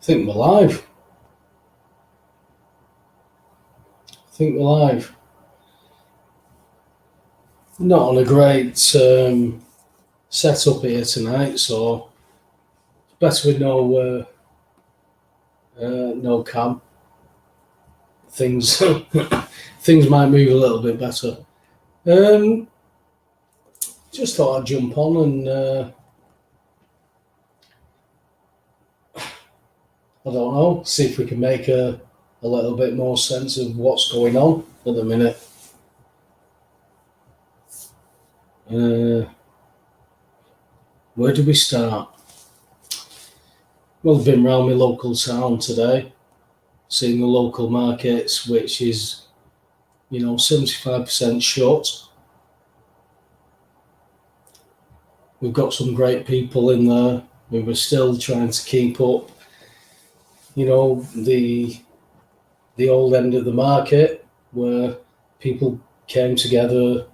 I think we're live. Not on a great setup here tonight, so better with no cam. Things things might move a little bit better. Just thought I'd jump on and I don't know, see if we can make a little bit more sense of what's going on at the minute. Where do we start? Well, I've been around my local town today, seeing the local markets, which is, 75% shut. We've got some great people in there. We were still trying to keep up, the old end of the market where people came together,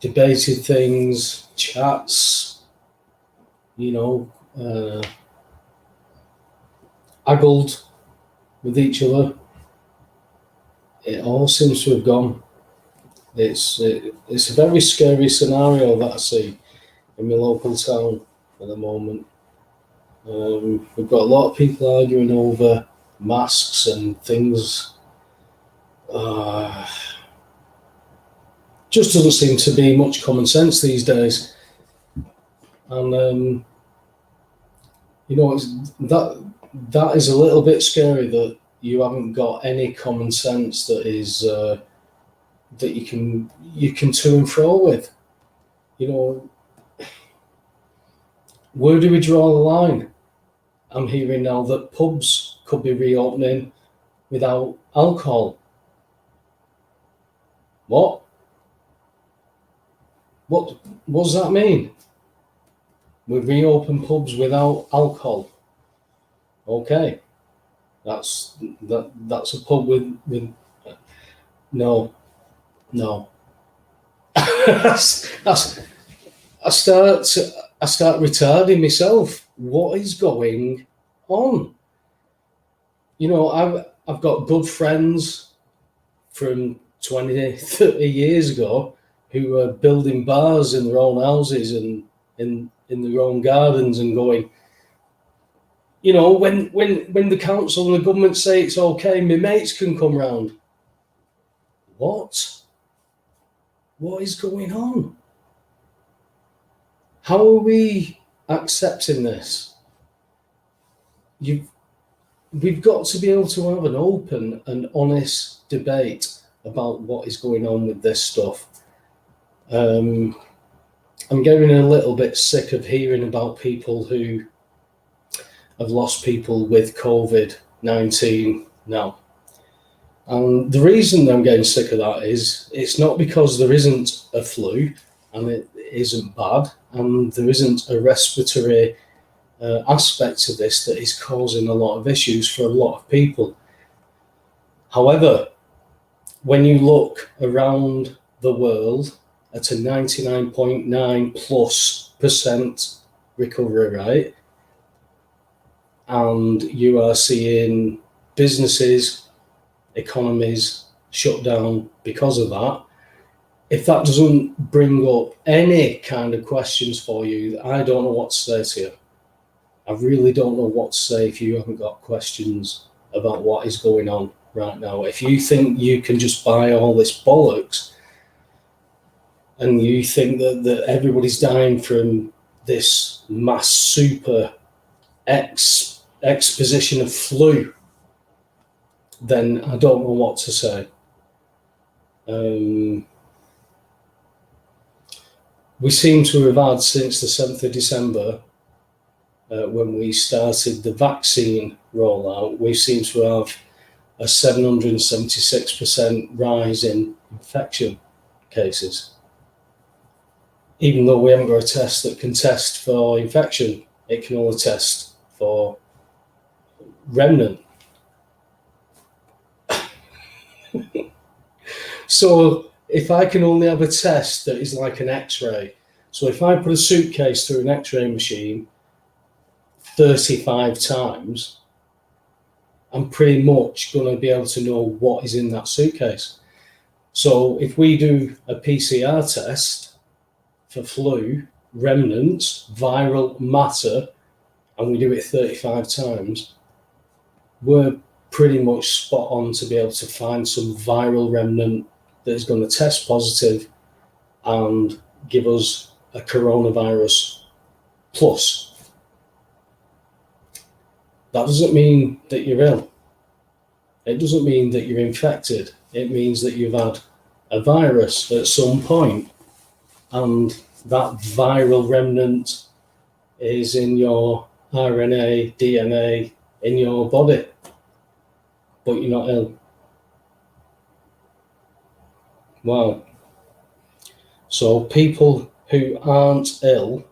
debated things, chats, haggled with each other. It all seems to have gone. It's a very scary scenario that I see in my local town at the moment. We've got a lot of people arguing over masks and things. Just doesn't seem to be much common sense these days. And that is a little bit scary, that you haven't got any common sense that is that you can to and fro with. Where do we draw the line? I'm hearing now that pubs could be reopening without alcohol. What does that mean? We reopen pubs without alcohol. Okay, that's a pub with no. I start retarding myself. What is going on? I've got good friends from 20, 30 years ago who are building bars in their own houses and in their own gardens and going, when the council and the government say it's okay, my mates can come round. What is going on? How are we accepting this? We've got to be able to have an open and honest debate about what is going on with this stuff. I'm getting a little bit sick of hearing about people who have lost people with COVID-19 now. And the reason I'm getting sick of that is it's not because there isn't a flu and it isn't bad and there isn't a respiratory aspect to this that is causing a lot of issues for a lot of people. However, when you look around the world at a 99.9+% recovery rate, and you are seeing businesses, economies shut down because of that, if that doesn't bring up any kind of questions for you, I don't know what to say to you. I really don't know what to say if you haven't got questions about what is going on right now. If you think you can just buy all this bollocks and you think that everybody's dying from this mass super exposition of flu, then I don't know what to say. We seem to have had, since the 7th of December, when we started the vaccine rollout, we seem to have a 776% rise in infection cases. Even though we haven't got a test that can test for infection, it can only test for remnant. So if I can only have a test that is like an X-ray, so if I put a suitcase through an X-ray machine, 35 times, I'm pretty much going to be able to know what is in that suitcase. So if we do a PCR test for flu, remnants, viral matter, and we do it 35 times, we're pretty much spot on to be able to find some viral remnant that is going to test positive and give us a coronavirus plus. That doesn't mean that you're ill. It doesn't mean that you're infected. It means that you've had a virus at some point, and that viral remnant is in your RNA, DNA, in your body, but you're not ill. Wow. So people who aren't ill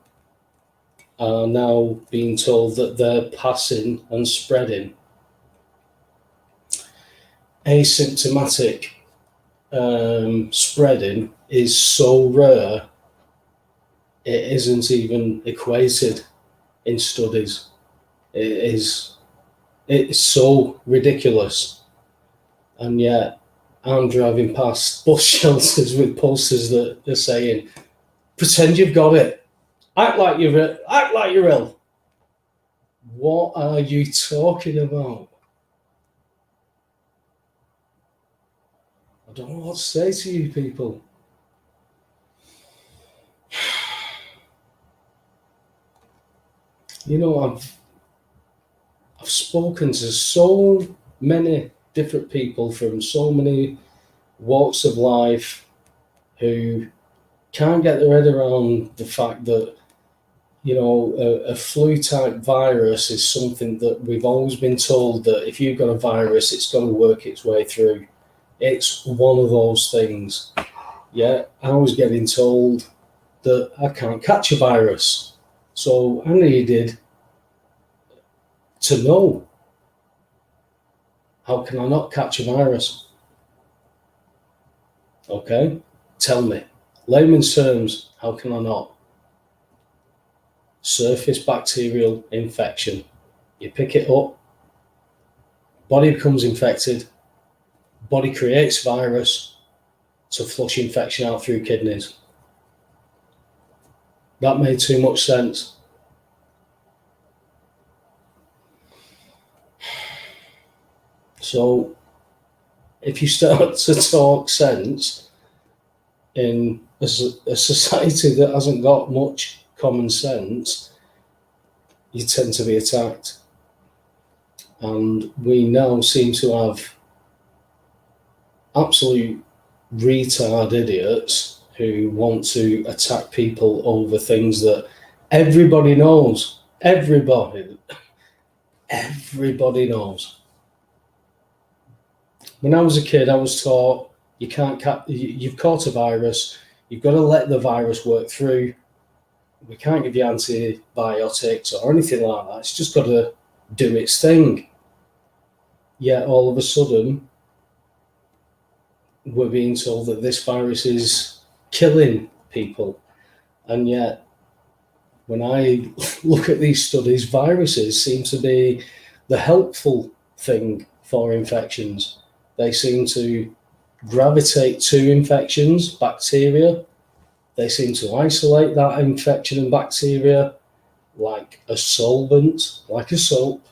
are now being told that they're passing and spreading. Asymptomatic spreading is so rare, it isn't even equated in studies. It's so ridiculous. And yet I'm driving past bus shelters with posters that are saying, pretend you've got it. Act like you're ill. What are you talking about? I don't know what to say to you people. You know, I've spoken to so many different people from so many walks of life who can't get their head around the fact that, you know, a flu type virus is something that we've always been told that if you've got a virus, it's going to work its way through. It's one of those things. Yeah, I was getting told that I can't catch a virus. So I needed to know, how can I not catch a virus? Okay, tell me. Layman's terms, how can I not? Surface bacterial infection. You pick it up, body becomes infected, body creates virus to flush infection out through kidneys. That made too much sense. So if you start to talk sense in a society that hasn't got much common sense, you tend to be attacked. And we now seem to have absolute retard idiots who want to attack people over things that everybody knows. Everybody knows. When I was a kid, I was taught you've caught a virus, you've got to let the virus work through. We can't give you antibiotics or anything like that. It's just got to do its thing. Yet all of a sudden, we're being told that this virus is killing people. And yet, when I look at these studies, viruses seem to be the helpful thing for infections. They seem to gravitate to infections, bacteria. They seem to isolate that infection and bacteria like a solvent, like a soap,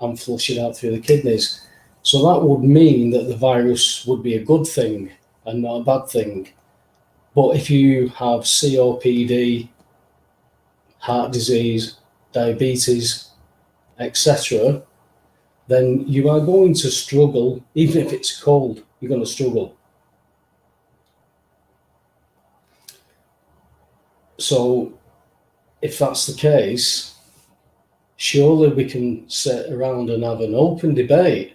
and flush it out through the kidneys. So that would mean that the virus would be a good thing and not a bad thing. But if you have COPD, heart disease, diabetes, etc., then you are going to struggle. Even if it's cold, you're going to struggle. So if that's the case, surely we can sit around and have an open debate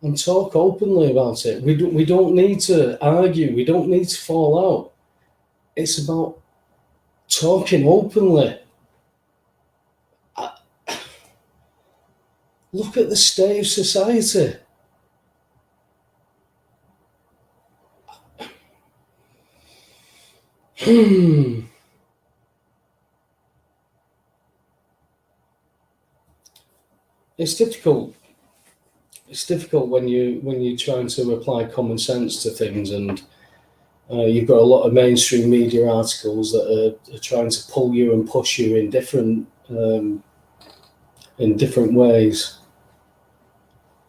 and talk openly about it. We don't need to argue. We don't need to fall out. It's about talking openly. Look at the state of society. it's difficult. It's difficult when you're trying to apply common sense to things, and you've got a lot of mainstream media articles that are trying to pull you and push you in different ways.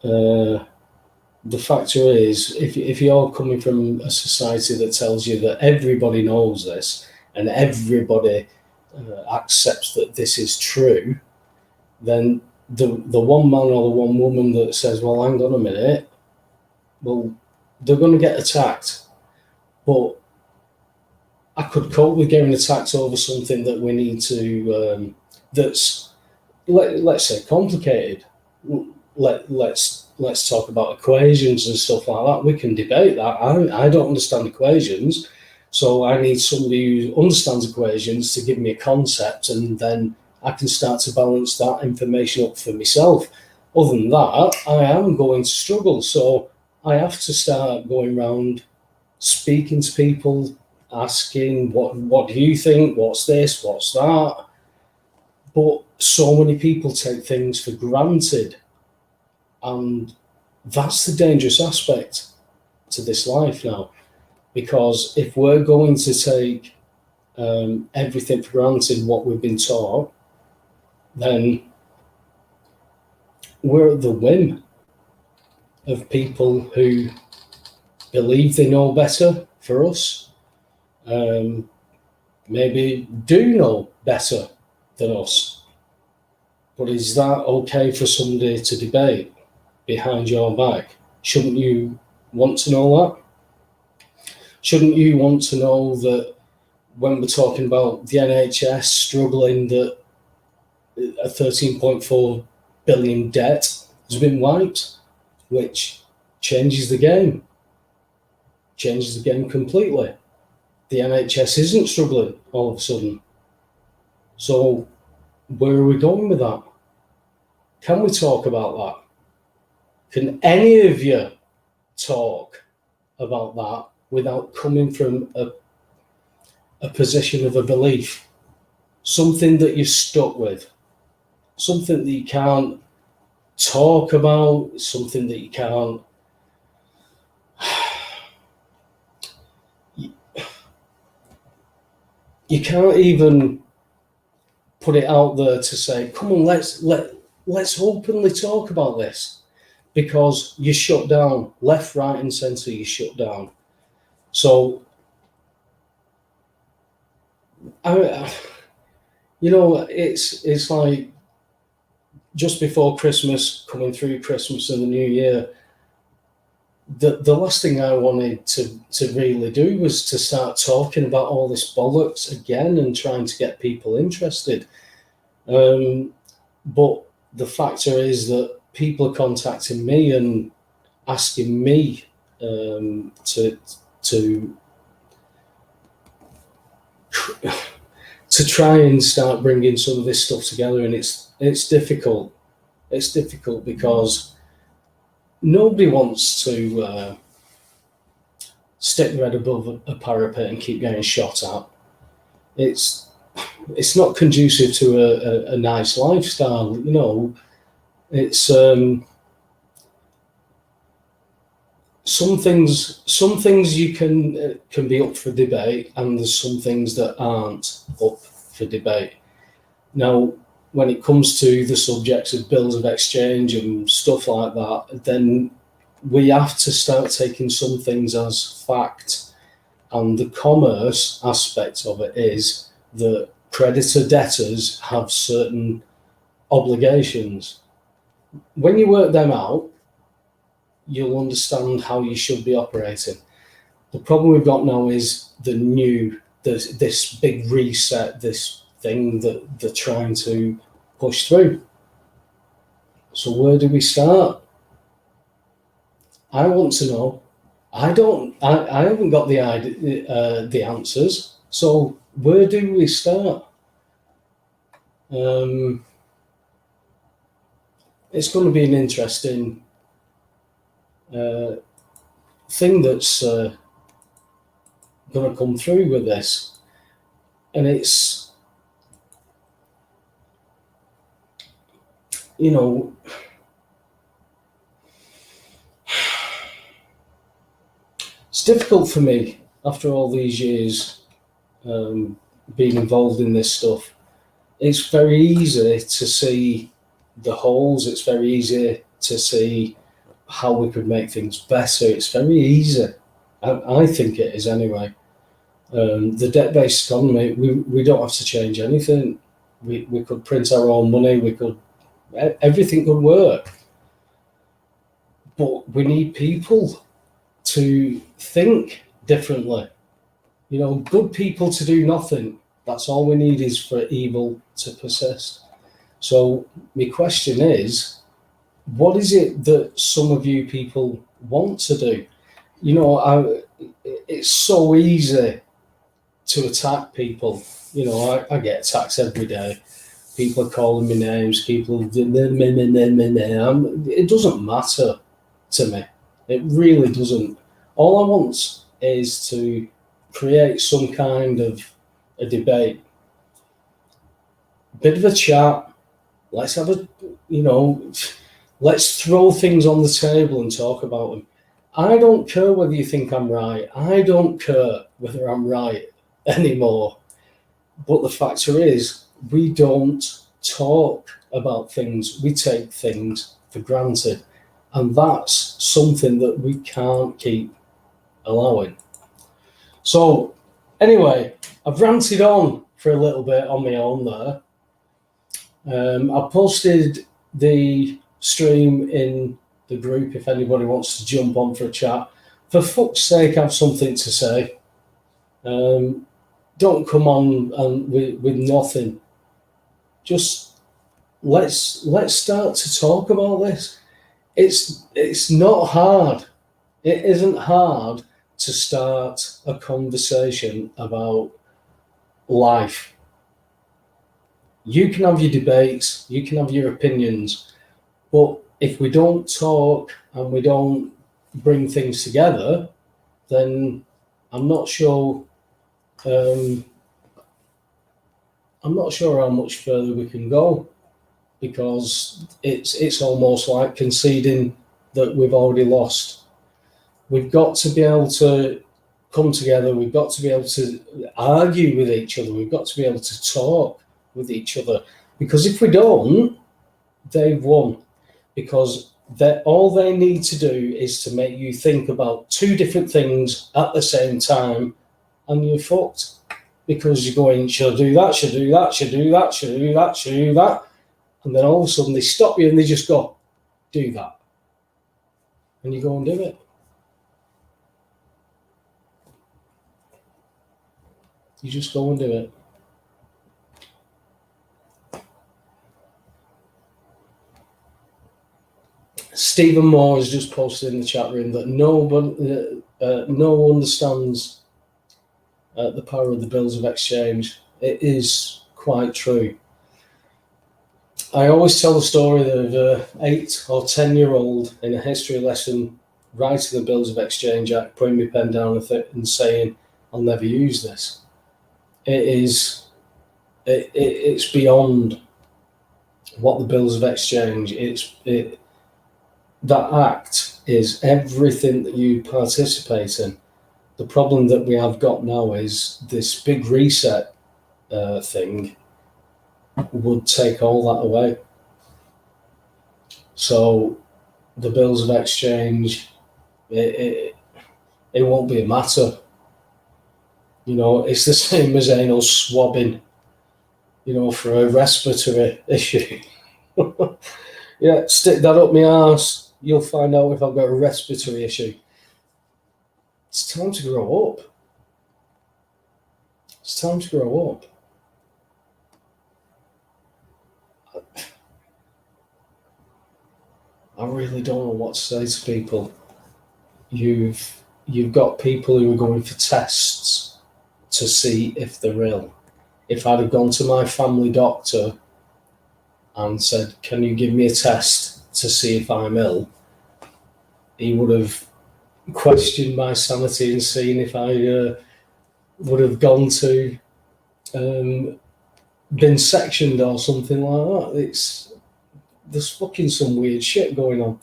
The factor is, if you're coming from a society that tells you that everybody knows this and everybody accepts that this is true, then the one man or the one woman that says, well, hang on a minute, well, they're going to get attacked. But I could cope with getting attacked over something that we need to, that's, let's say, complicated. Let's talk about equations and stuff like that. We can debate that. I don't understand equations, so I need somebody who understands equations to give me a concept, and then I can start to balance that information up for myself. Other than that, I am going to struggle. So I have to start going around speaking to people, asking, what do you think? What's this? What's that? But so many people take things for granted. And that's the dangerous aspect to this life now. Because if we're going to take everything for granted, what we've been taught, then we're at the whim of people who believe they know better for us, maybe do know better than us. But is that okay for somebody to debate behind your back? Shouldn't you want to know that? Shouldn't you want to know that when we're talking about the NHS struggling, that a 13.4 billion debt has been wiped, which changes the game completely. The NHS isn't struggling all of a sudden. So where are we going with that? Can we talk about that? Can any of you talk about that without coming from a position of a belief? Something that you're stuck with, something that you can't talk about, something that you can't even put it out there to say, come on, let's openly talk about this, because you're shut down left, right, and centre. You're shut down. So, it's like just before Christmas, coming through Christmas and the New Year. The last thing I wanted to really do was to start talking about all this bollocks again and trying to get people interested. But the factor is that people are contacting me and asking me to try and start bringing some of this stuff together, and it's difficult. It's difficult because nobody wants to stick their head above a parapet and keep getting shot at. It's not conducive to a nice lifestyle. It's some things you can be up for debate, and there's some things that aren't up for debate. Now, when it comes to the subjects of bills of exchange and stuff like that, then we have to start taking some things as fact. And the commerce aspect of it is that creditor debtors have certain obligations. When you work them out, you'll understand how you should be operating. The problem we've got now is this big reset, this thing that they're trying to push through. So where do we start? I want to know. I haven't got the answers. So where do we start? It's going to be an interesting thing that's going to come through with this, and it's It's difficult for me after all these years being involved in this stuff. It's very easy to see the holes. It's very easy to see how we could make things better. It's very easy. I think it is anyway. The debt-based economy, we don't have to change anything. We could print our own money. Everything could work. But we need people to think differently. Good people to do nothing. That's all we need, is for evil to persist. So my question is, what is it that some of you people want to do? It's so easy to attack people. I get attacks every day. People are calling me names. People, it doesn't matter to me. It really doesn't. All I want is to create some kind of a debate, bit of a chat. Let's have let's throw things on the table and talk about them. I don't care whether you think I'm right. I don't care whether I'm right anymore. But the factor is, we don't talk about things. We take things for granted. And that's something that we can't keep allowing. So anyway, I've ranted on for a little bit on my own there. I posted the stream in the group if anybody wants to jump on for a chat. For fuck's sake, have something to say. Don't come on with nothing. Just let's start to talk about this. It's not hard. It isn't hard to start a conversation about life. You can have your debates, you can have your opinions, but if we don't talk and we don't bring things together, then I'm not sure how much further we can go, because it's almost like conceding that we've already lost. We've got to be able to come together. We've got to be able to argue with each other. We've got to be able to talk with each other, because if we don't, they've won. Because all they need to do is to make you think about two different things at the same time, and you're fucked. Because you're going, should I do that? Should I do that? Should I do that? Should I do that? Should I do that? And then all of a sudden they stop you and they just go, do that. And you go and do it. You just go and do it. Stephen Moore has just posted in the chat room that no one understands the power of the bills of exchange. It is quite true. I always tell the story of an 8 or 10-year-old in a history lesson writing the Bills of Exchange Act, putting my pen down and saying, I'll never use this. It's beyond what the Bills of Exchange. That act is everything that you participate in. The problem that we have got now is this big reset thing would take all that away. So the Bills of Exchange, it won't be a matter. It's the same as anal swabbing, for a respiratory issue. Yeah, stick that up my arse. You'll find out if I've got a respiratory issue. It's time to grow up. It's time to grow up. I really don't know what to say to people. You've got people who are going for tests to see if they're ill. If I'd have gone to my family doctor and said, can you give me a test to see if I'm ill, he would have questioned my sanity and seen if I would have gone to been sectioned or something like that. There's fucking some weird shit going on.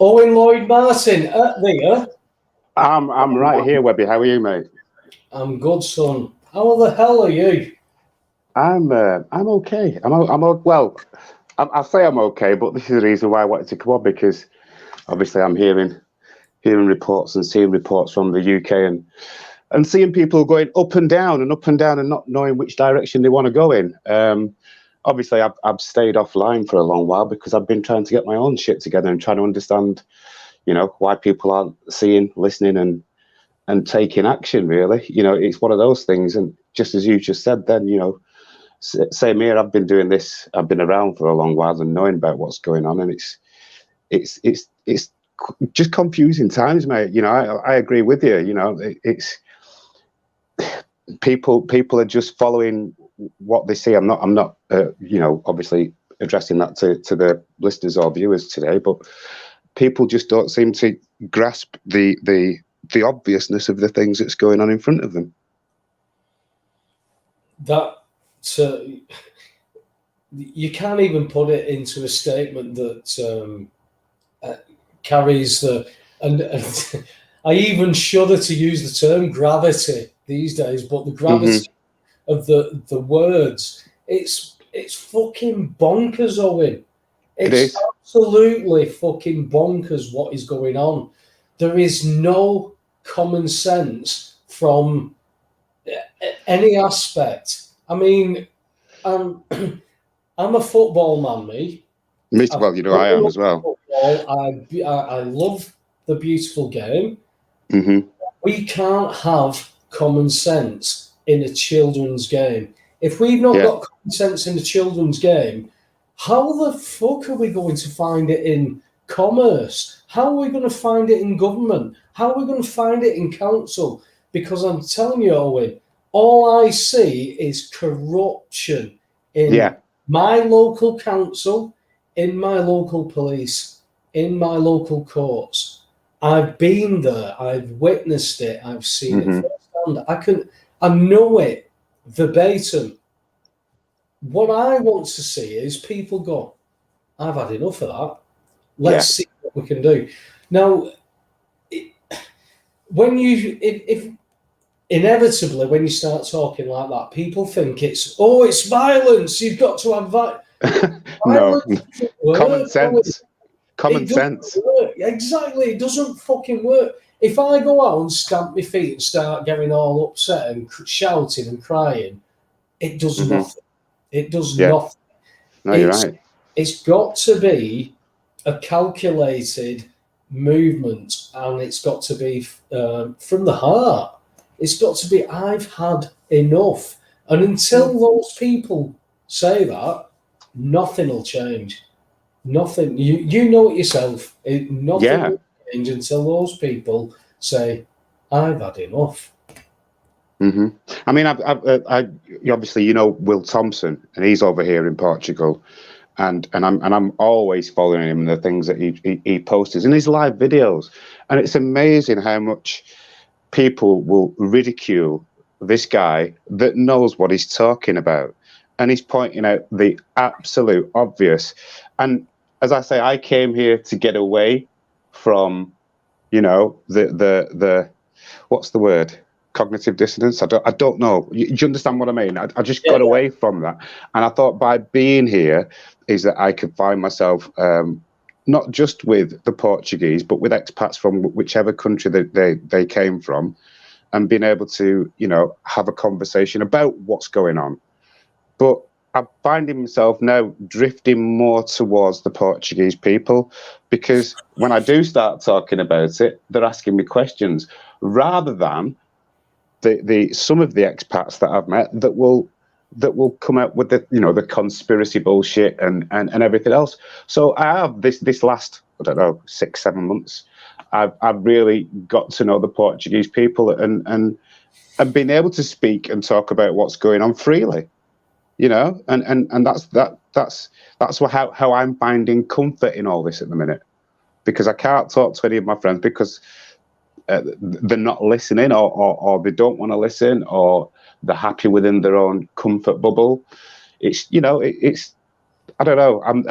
Owen Lloyd Martin, there. I'm right here, Webby. How are you, mate? I'm good, son. How the hell are you? I'm okay. Well. I'll say I'm okay, but this is the reason why I wanted to come on, because obviously I'm hearing reports and seeing reports from the UK and seeing people going up and down and not knowing which direction they want to go in. Obviously, I've stayed offline for a long while because I've been trying to get my own shit together and trying to understand, why people aren't seeing, listening, and taking action. Really, it's one of those things. And just as you just said, then same here. I've been doing this. I've been around for a long while and knowing about what's going on, and it's just confusing times, mate. I agree with you. It's people are just following what they see. I'm not obviously addressing that to the listeners or viewers today, but people just don't seem to grasp the obviousness of the things that's going on in front of them. That you can't even put it into a statement that carries the and I even shudder to use the term gravity these days, but the gravity of the words, it's fucking bonkers, Owen. It's absolutely fucking bonkers what is going on. There is no common sense from any aspect. I mean, I'm a football man, me. Well, I am as well. Football. I love the beautiful game. We can't have common sense in a children's game. If we've not got common sense in a children's game, how the fuck are we going to find it in commerce? How are we going to find it in government? How are we going to find it in council? Because I'm telling you, Owen, all I see is corruption in my local council, in my local police, in my local courts. I've been there. I've witnessed it. I've seen it firsthand. I know it verbatim. What I want to see is people go, I've had enough of that. Let's see what we can do. Now, if inevitably, when you start talking like that, people think it's violence. You've got to have violence. No, common sense. Common sense. Exactly. It doesn't fucking work. If I go out and stamp my feet and start getting all upset and shouting and crying, it does nothing. It does nothing. No, you're right. It's got to be a calculated movement, and it's got to be from the heart. It's got to be, I've had enough. And until those people say that, nothing will change. Nothing. You know it yourself. Nothing will change until those people say, I've had enough. I mean, I obviously Will Thompson, and he's over here in Portugal, and I'm always following him and the things that he posts in his live videos, and it's amazing how much people will ridicule this guy that knows what he's talking about, and he's pointing out the absolute obvious. And as I say, I came here to get away from, the what's the word? Cognitive dissonance. I don't know. Do you understand what I mean? I just got away from that, and I thought by being here is that I could find myself not just with the Portuguese, but with expats from whichever country that they came from, and being able to have a conversation about what's going on. But I'm finding myself now drifting more towards the Portuguese people, because when I do start talking about it, they're asking me questions rather than some of the expats that I've met that will come out with the conspiracy bullshit and everything else. So I have this last 6-7 months, I've really got to know the Portuguese people and been able to speak and talk about what's going on freely, and that's how I'm finding comfort in all this at the minute, because I can't talk to any of my friends because they're not listening, or they don't want to listen, or they're happy within their own comfort bubble. It's I don't know. I'm,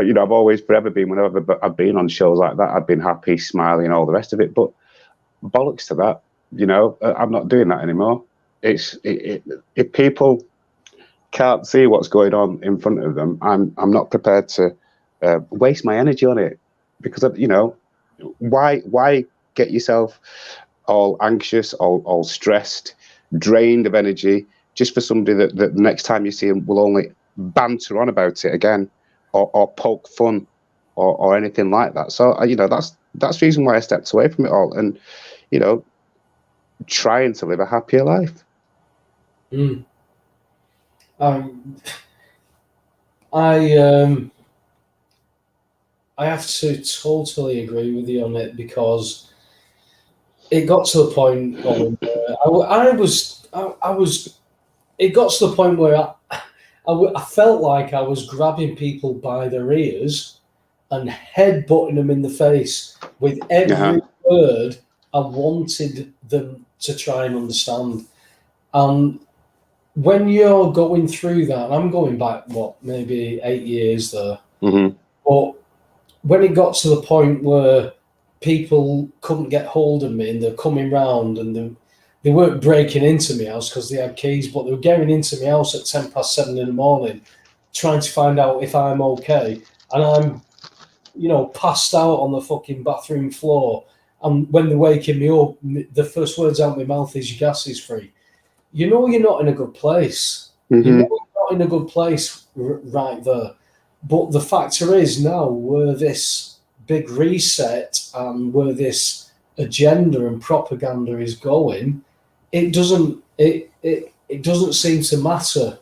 you know, I've always forever been, whenever I've been on shows like that, I've been happy, smiling, all the rest of it. But bollocks to that, you know, I'm not doing that anymore. If people can't see what's going on in front of them, I'm not prepared to waste my energy on it, because you know, why get yourself all anxious, all stressed, drained of energy, just for somebody that the next time you see them will only banter on about it again, or poke fun, or anything like that. So you know, that's the reason why I stepped away from it all, and you know, trying to live a happier life. I have to totally agree with you on it, because it got to the point it got to the point where I felt like I was grabbing people by their ears and headbutting them in the face with every word I wanted them to try and understand. And when you're going through that, and I'm going back, maybe 8 years there, but when it got to the point where people couldn't get hold of me and they're coming round and they weren't breaking into my house because they had keys, but they were getting into my house at 7:10 in the morning, trying to find out if I'm okay. And I'm, you know, passed out on the fucking bathroom floor. And when they're waking me up, the first words out of my mouth is, "Your gas is free." You know you're not in a good place. You know you're not in a good place right there. But the factor is, now where this big reset and where this agenda and propaganda is going, it doesn't seem to matter.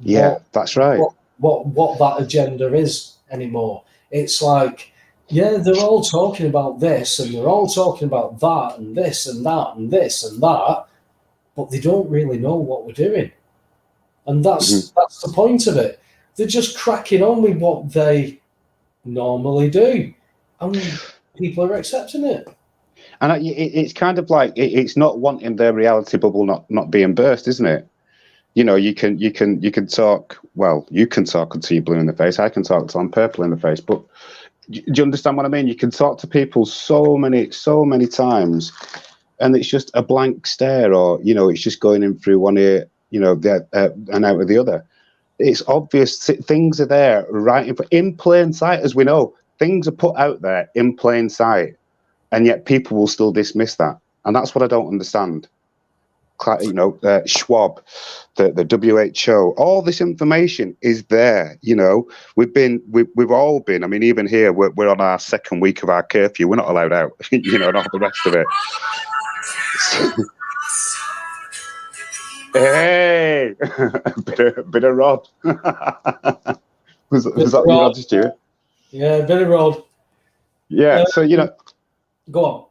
Yeah, that's right. What that agenda is anymore. It's like, yeah, they're all talking about this and they're all talking about that and this and that and this and that, but they don't really know what we're doing. And that's the point of it. They're just cracking on with what they normally do, and people are accepting it. And it's kind of like, it's not wanting their reality bubble not being burst, isn't it? You know, you can talk. Well, you can talk until you're blue in the face. I can talk until I'm purple in the face. But do you understand what I mean? You can talk to people so many times, and it's just a blank stare, or you know, it's just going in through one ear, you know, and out of the other. It's obvious things are there, right in plain sight, as we know. Things are put out there in plain sight, and yet people will still dismiss that, and that's what I don't understand. You know, Schwab, the WHO, all this information is there. You know, we've all been. I mean, even here, we're on our second week of our curfew. We're not allowed out. You know, and all the rest of it. Hey, bit of Rod. was that your Rod, Stuart? Yeah, bit of Rod. Yeah, so you know, go on.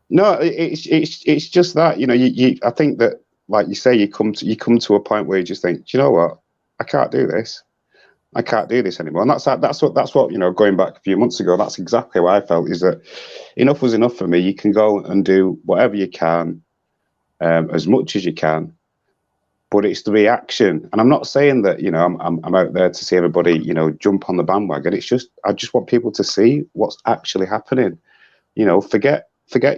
No, it's just that, you know, I think that, like you say, you come to a point where you just think, do you know what, I can't do this. I can't do this anymore. And that's what you know, going back a few months ago, that's exactly what I felt, is that enough was enough for me. You can go and do whatever you can, as much as you can, but it's the reaction. And I'm not saying that, you know, I'm out there to see everybody, you know, jump on the bandwagon. It's just, I just want people to see what's actually happening. You know, forget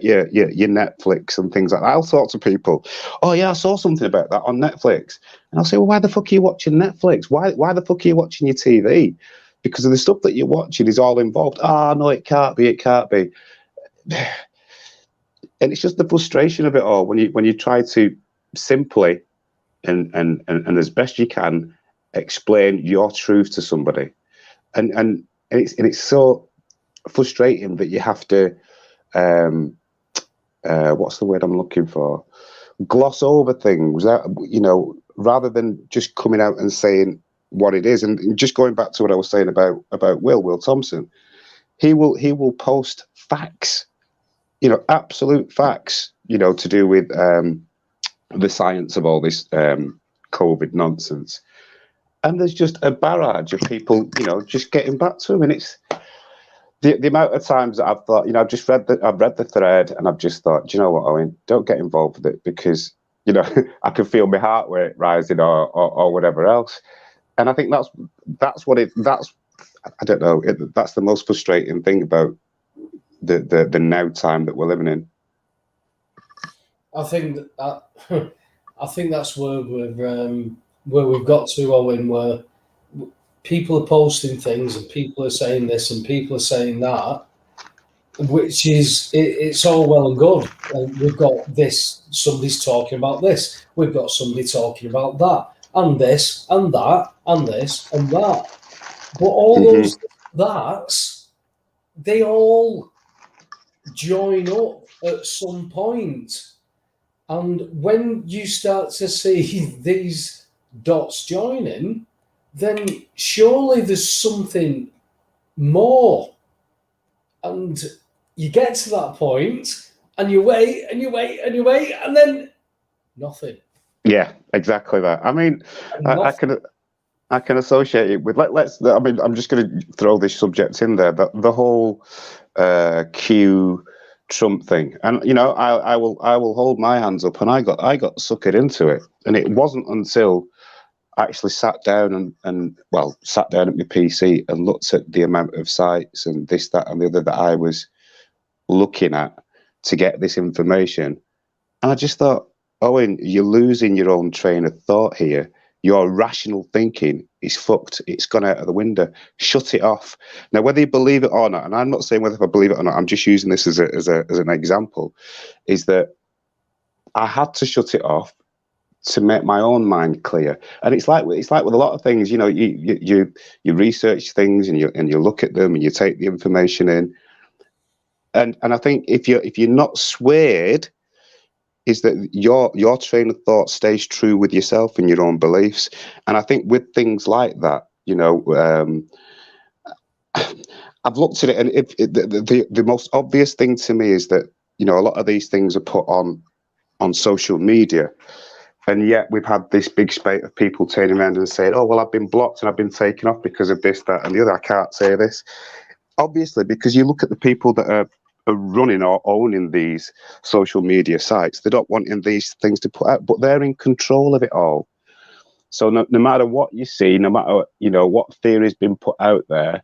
your Netflix and things like that. I'll talk to people. Oh yeah, I saw something about that on Netflix, and I'll say, well, why the fuck are you watching Netflix? Why the fuck are you watching your TV? Because of the stuff that you're watching is all involved. Ah, no, it can't be. It can't be. And it's just the frustration of it all when you try to simply and as best you can explain your truth to somebody, and it's so frustrating that you have to. What's the word I'm looking for? Gloss over things, you know, rather than just coming out and saying what it is. And just going back to what I was saying about Will Thompson, he will post facts, you know, absolute facts, you know, to do with the science of all this COVID nonsense. And there's just a barrage of people, you know, just getting back to him, and it's. The amount of times that I've thought, you know, I've read the thread and I've just thought, do you know what, Owen, don't get involved with it, because, you know, I can feel my heart rate rising or whatever else. And I think that's what that's, I don't know, that's the most frustrating thing about the now time that we're living in. I think that I think that's where we've got to, Owen, where people are posting things and people are saying this and people are saying that, which is it's all well and good. And we've got this, somebody's talking about this, we've got somebody talking about that, and this and that and this and that. But all those that's, they all join up at some point. And when you start to see these dots joining, then surely there's something more. And you get to that point and you wait and you wait and you wait, and then nothing. Yeah, exactly that. I mean, I can associate it with let's. I mean, I'm just going to throw this subject in there, but the whole Q Trump thing, and you know, I will hold my hands up, and I got suckered into it, and it wasn't until I actually sat down and sat down at my PC and looked at the amount of sites and this, that, and the other that I was looking at to get this information, and I just thought, Owen, you're losing your own train of thought here. Your rational thinking is fucked. It's gone out of the window. Shut it off. Now, whether you believe it or not, and I'm not saying whether I believe it or not, I'm just using this as an example, is that I had to shut it off to make my own mind clear. And it's like with a lot of things, you know, you research things and you look at them and you take the information in. And I think if you're not swayed, is that your train of thought stays true with yourself and your own beliefs. And I think with things like that, you know, I've looked at it, and the most obvious thing to me is that, you know, a lot of these things are put on social media, and yet we've had this big spate of people turning around and saying, oh, well, I've been blocked and I've been taken off because of this, that, and the other. I can't say this. Obviously, because you look at the people that are running or owning these social media sites, they're not wanting these things to put out, but they're in control of it all. So no matter what you see, no matter, you know, what theory has been put out there,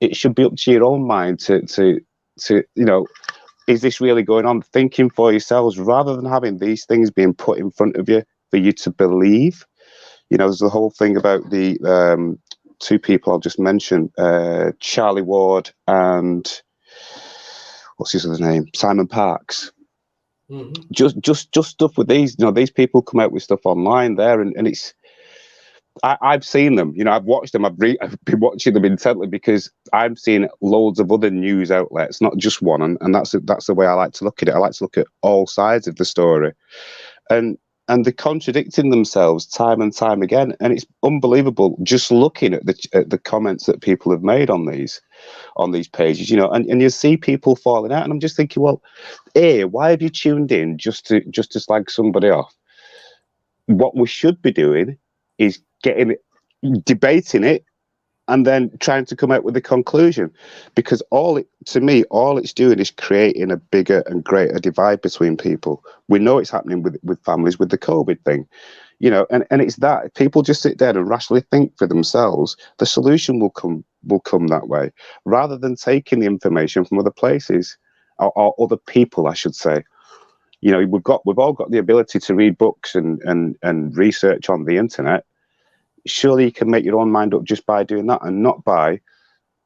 it should be up to your own mind to you know, is this really going on? Thinking for yourselves rather than having these things being put in front of you for you to believe. You know, there's the whole thing about the two people I'll just mention, Charlie Ward and what's his other name? Simon Parks. Mm-hmm. Just stuff with these, you know, these people come out with stuff online there, and it's, I've seen them, you know, I've watched them, I've been watching them intently because I've seen loads of other news outlets, not just one, and that's the way I like to look at it. I like to look at all sides of the story, and they're contradicting themselves time and time again, and it's unbelievable just looking at the comments that people have made on these pages, you know, and you see people falling out, and I'm just thinking, well, why have you tuned in just to slag somebody off? What we should be doing is debating it, and then trying to come out with a conclusion, because all it's doing is creating a bigger and greater divide between people. We know it's happening with families with the COVID thing, you know, and it's that if people just sit there and rationally think for themselves, the solution will come that way, rather than taking the information from other places or other people, I should say. You know, we've all got the ability to read books and research on the internet. Surely you can make your own mind up just by doing that, and not by,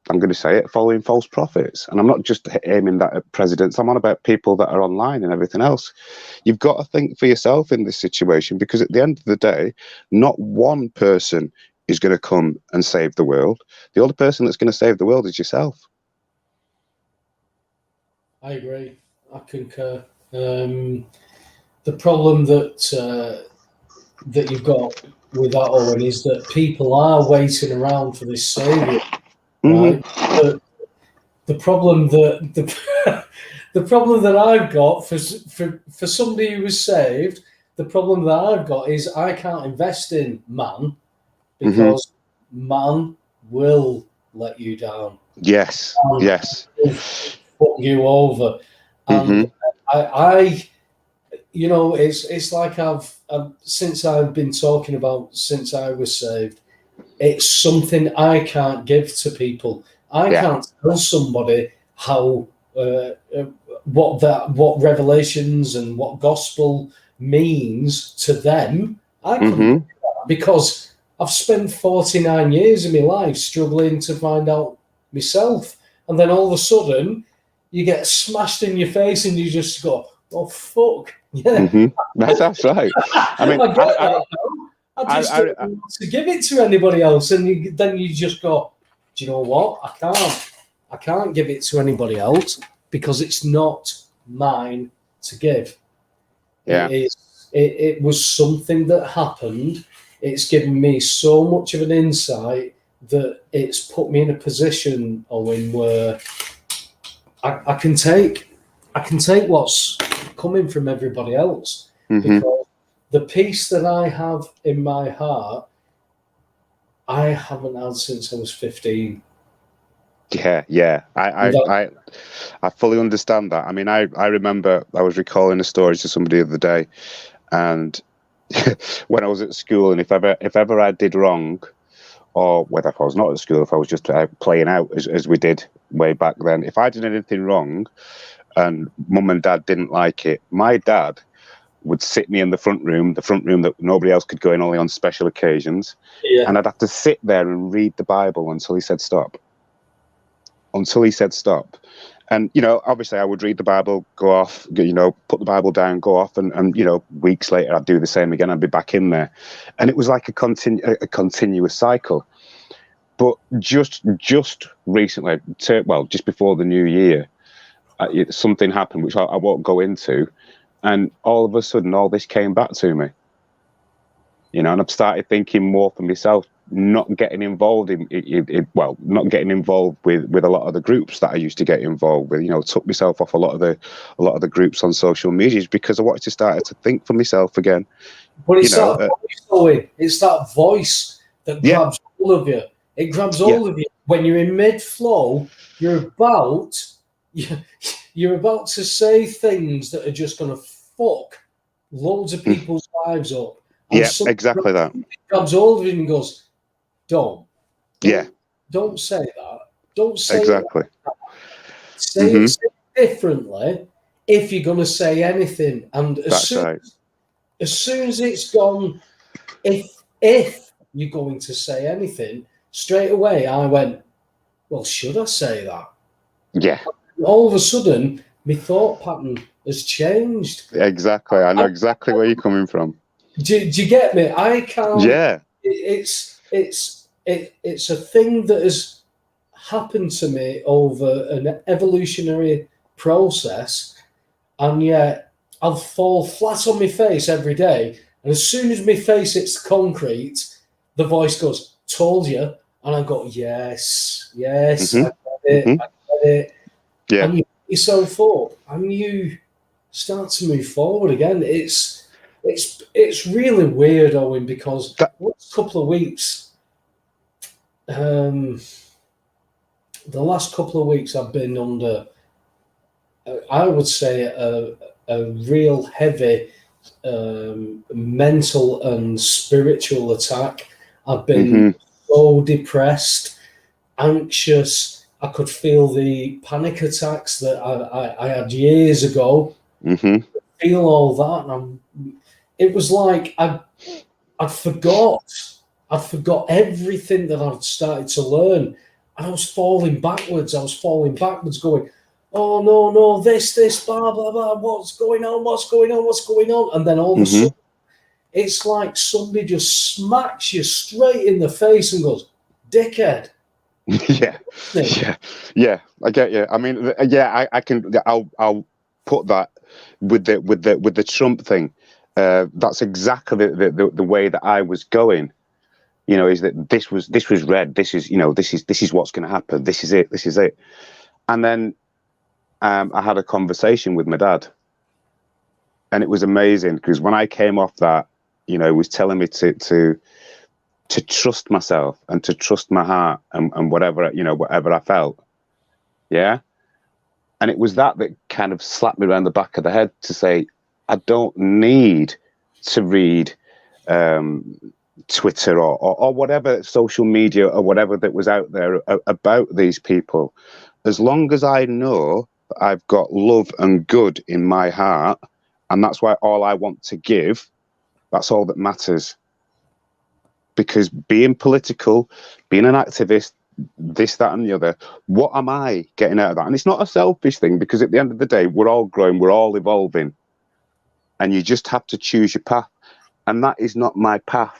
I'm going to say it, following false prophets. And I'm not just aiming that at presidents. I'm on about people that are online and everything else. You've got to think for yourself in this situation, because at the end of the day, not one person is going to come and save the world. The only person that's going to save the world is yourself. I agree. I concur. The problem that you've got with that, Owen, is that people are waiting around for this saviour, right? Mm-hmm. The problem that the problem that I've got for somebody who was saved, the problem that I've got is I can't invest in man, because man will let you down. Yes, yes. Put you over, and I you know, it's like I've since I've been talking about since I was saved, It's something I can't give to people. I can't tell somebody how what revelations and what gospel means to them. I couldn't do that because I've spent 49 years of my life struggling to find out myself, and then all of a sudden you get smashed in your face and you just go, "Oh fuck, yeah." That's right. I mean, I just don't want to give it to anybody else, and then you just go, "Do you know what? I can't give it to anybody else because it's not mine to give." Yeah. It was something that happened. It's given me so much of an insight that it's put me in a position, Owen, where I can take what's coming from everybody else, because the peace that I have in my heart, I haven't had since I was 15. Yeah. I fully understand that. I mean, I remember I was recalling a story to somebody the other day, and when I was at school, and if ever I did wrong, or whether if I was not at school, if I was just playing out as we did way back then, if I did anything wrong and mum and dad didn't like it, my dad would sit me in the front room that nobody else could go in, only on special occasions. Yeah. And I'd have to sit there and read the Bible until he said stop. And, obviously I would read the Bible, go off, put the Bible down, go off. And weeks later, I'd do the same again. I'd be back in there. And it was like a continuous cycle. But just recently, just before the new year, something happened, which I won't go into. And all of a sudden, all this came back to me. And I've started thinking more for myself, not getting involved not getting involved with a lot of the groups that I used to get involved with. Took myself off a lot of the groups on social media because I wanted to start to think for myself again. But it's it's that voice that grabs all of you. It grabs all of you when you're in mid-flow. You're about to say things that are just going to fuck loads of people's lives up. And exactly that. Grabs all of you and goes, don't say that. Don't say exactly. That. Say it differently if you're going to say anything. And as soon as it's gone, if you're going to say anything, straight away I went, well, should I say that? Yeah. All of a sudden, my thought pattern has changed. Exactly. I know exactly where you're coming from. Do you get me? I can't. Yeah. It's a thing that has happened to me over an evolutionary process, and yet I'll fall flat on my face every day. And as soon as my face hits concrete, the voice goes, "Told you," and I go, "Yes, I get it, I get it." Yeah. And you pick yourself up, and you start to move forward again. It's really weird, Owen, because the last couple of weeks, I've been under, I would say, a real heavy mental and spiritual attack. I've been so depressed, anxious. I could feel the panic attacks that I had years ago. Feel all that, and it was like I'd forgot everything that I'd started to learn, and I was falling backwards, going, "Oh no, this, blah blah blah, what's going on?" And then all of a sudden, it's like somebody just smacks you straight in the face and goes, "Dickhead." Yeah. I get you. I mean, I can. I'll put that with the Trump thing. That's exactly the way that I was going. Is that this was red. This is what's going to happen. This is it. And then I had a conversation with my dad, and it was amazing because when I came off that, he was telling me to trust myself and to trust my heart and whatever I felt. Yeah. And it was that kind of slapped me around the back of the head to say, I don't need to read Twitter or whatever social media or whatever that was out there about these people, as long as I know that I've got love and good in my heart, and that's why all I want to give, that's all that matters. Because being political, being an activist, this, that, and the other, what am I getting out of that? And it's not a selfish thing, because at the end of the day, we're all growing, we're all evolving, and you just have to choose your path. And that is not my path.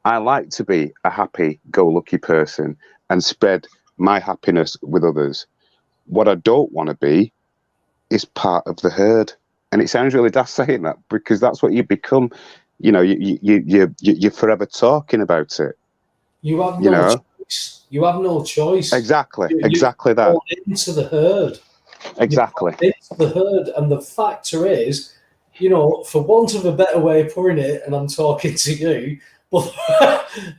I like to be a happy-go-lucky person and spread my happiness with others. What I don't want to be is part of the herd. And it sounds really daft saying that, because that's what you become. You know, you're forever talking about it. You have no choice. You have no choice. Exactly, You exactly that. fall into the herd. Exactly. You fall into the herd, and the factor is, you know, for want of a better way of putting it, and I'm talking to you, but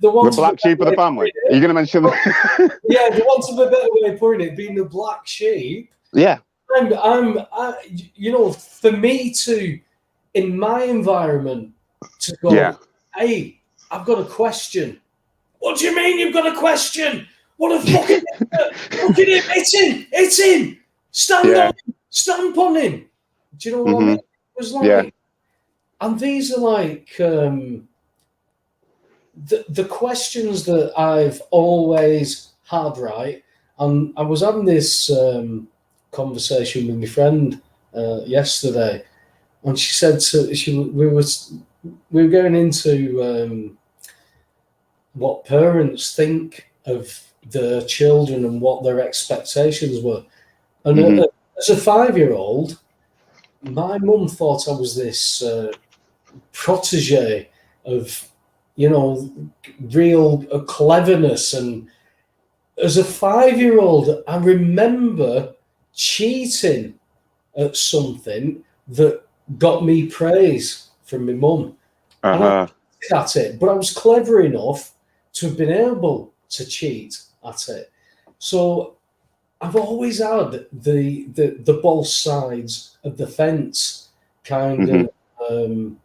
the black sheep of the family. Are you going to mention that? Yeah, the want of a better way of putting it, being the black sheep. Yeah. You know, for me to, in my environment, to go, hey, I've got a question. What do you mean you've got a question? What a fucking look at him, it's him. Stand on him, stamp on him. Do you know what I mean? It was like, and these are like the questions that I've always had, right? And I was having this conversation with my friend yesterday, and she said we were going into what parents think of their children and what their expectations were. And as a 5-year-old, my mum thought I was this protege of, you know, real cleverness. And as a 5-year-old, I remember cheating at something that got me praise from my mum. And I cheated at it, but I was clever enough to have been able to cheat at it. So I've always had the both sides of the fence kind of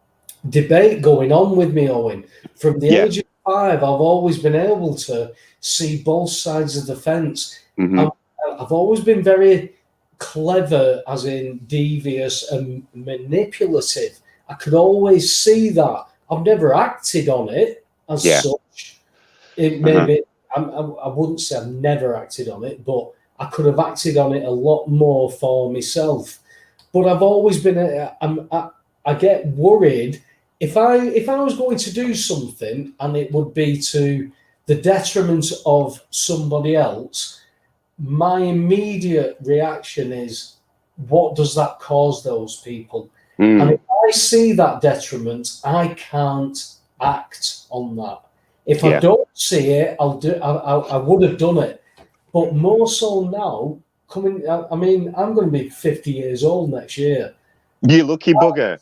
debate going on with me, Owen. From the age of 5, I've always been able to see both sides of the fence. I've always been very clever, as in devious and manipulative. I could always see that. I've never acted on it as such. It maybe I wouldn't say I've never acted on it, but I could have acted on it a lot more for myself. But I've always been I get worried if I was going to do something and it would be to the detriment of somebody else. My immediate reaction is, what does that cause those people? And if I see that detriment, I can't act on that. If I don't see it, I would have done it. But more so now, I mean, I'm going to be 50 years old next year. You lucky bugger.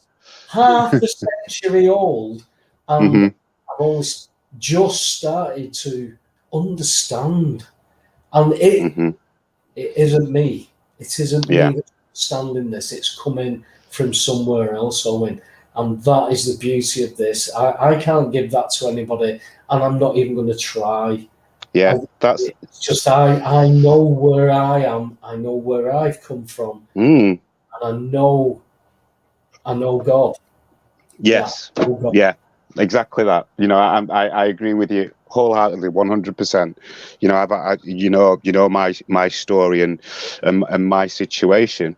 Half a century old, and I've always just started to understand. And it isn't me. It isn't me that's understanding this. It's coming from somewhere else, Owen. And that is the beauty of this. I can't give that to anybody, and I'm not even going to try. Yeah, it's just I know where I am. I know where I've come from, and I know God. Yes, yeah, exactly that. You know, I agree with you wholeheartedly, 100%. You know, you know my story and my situation,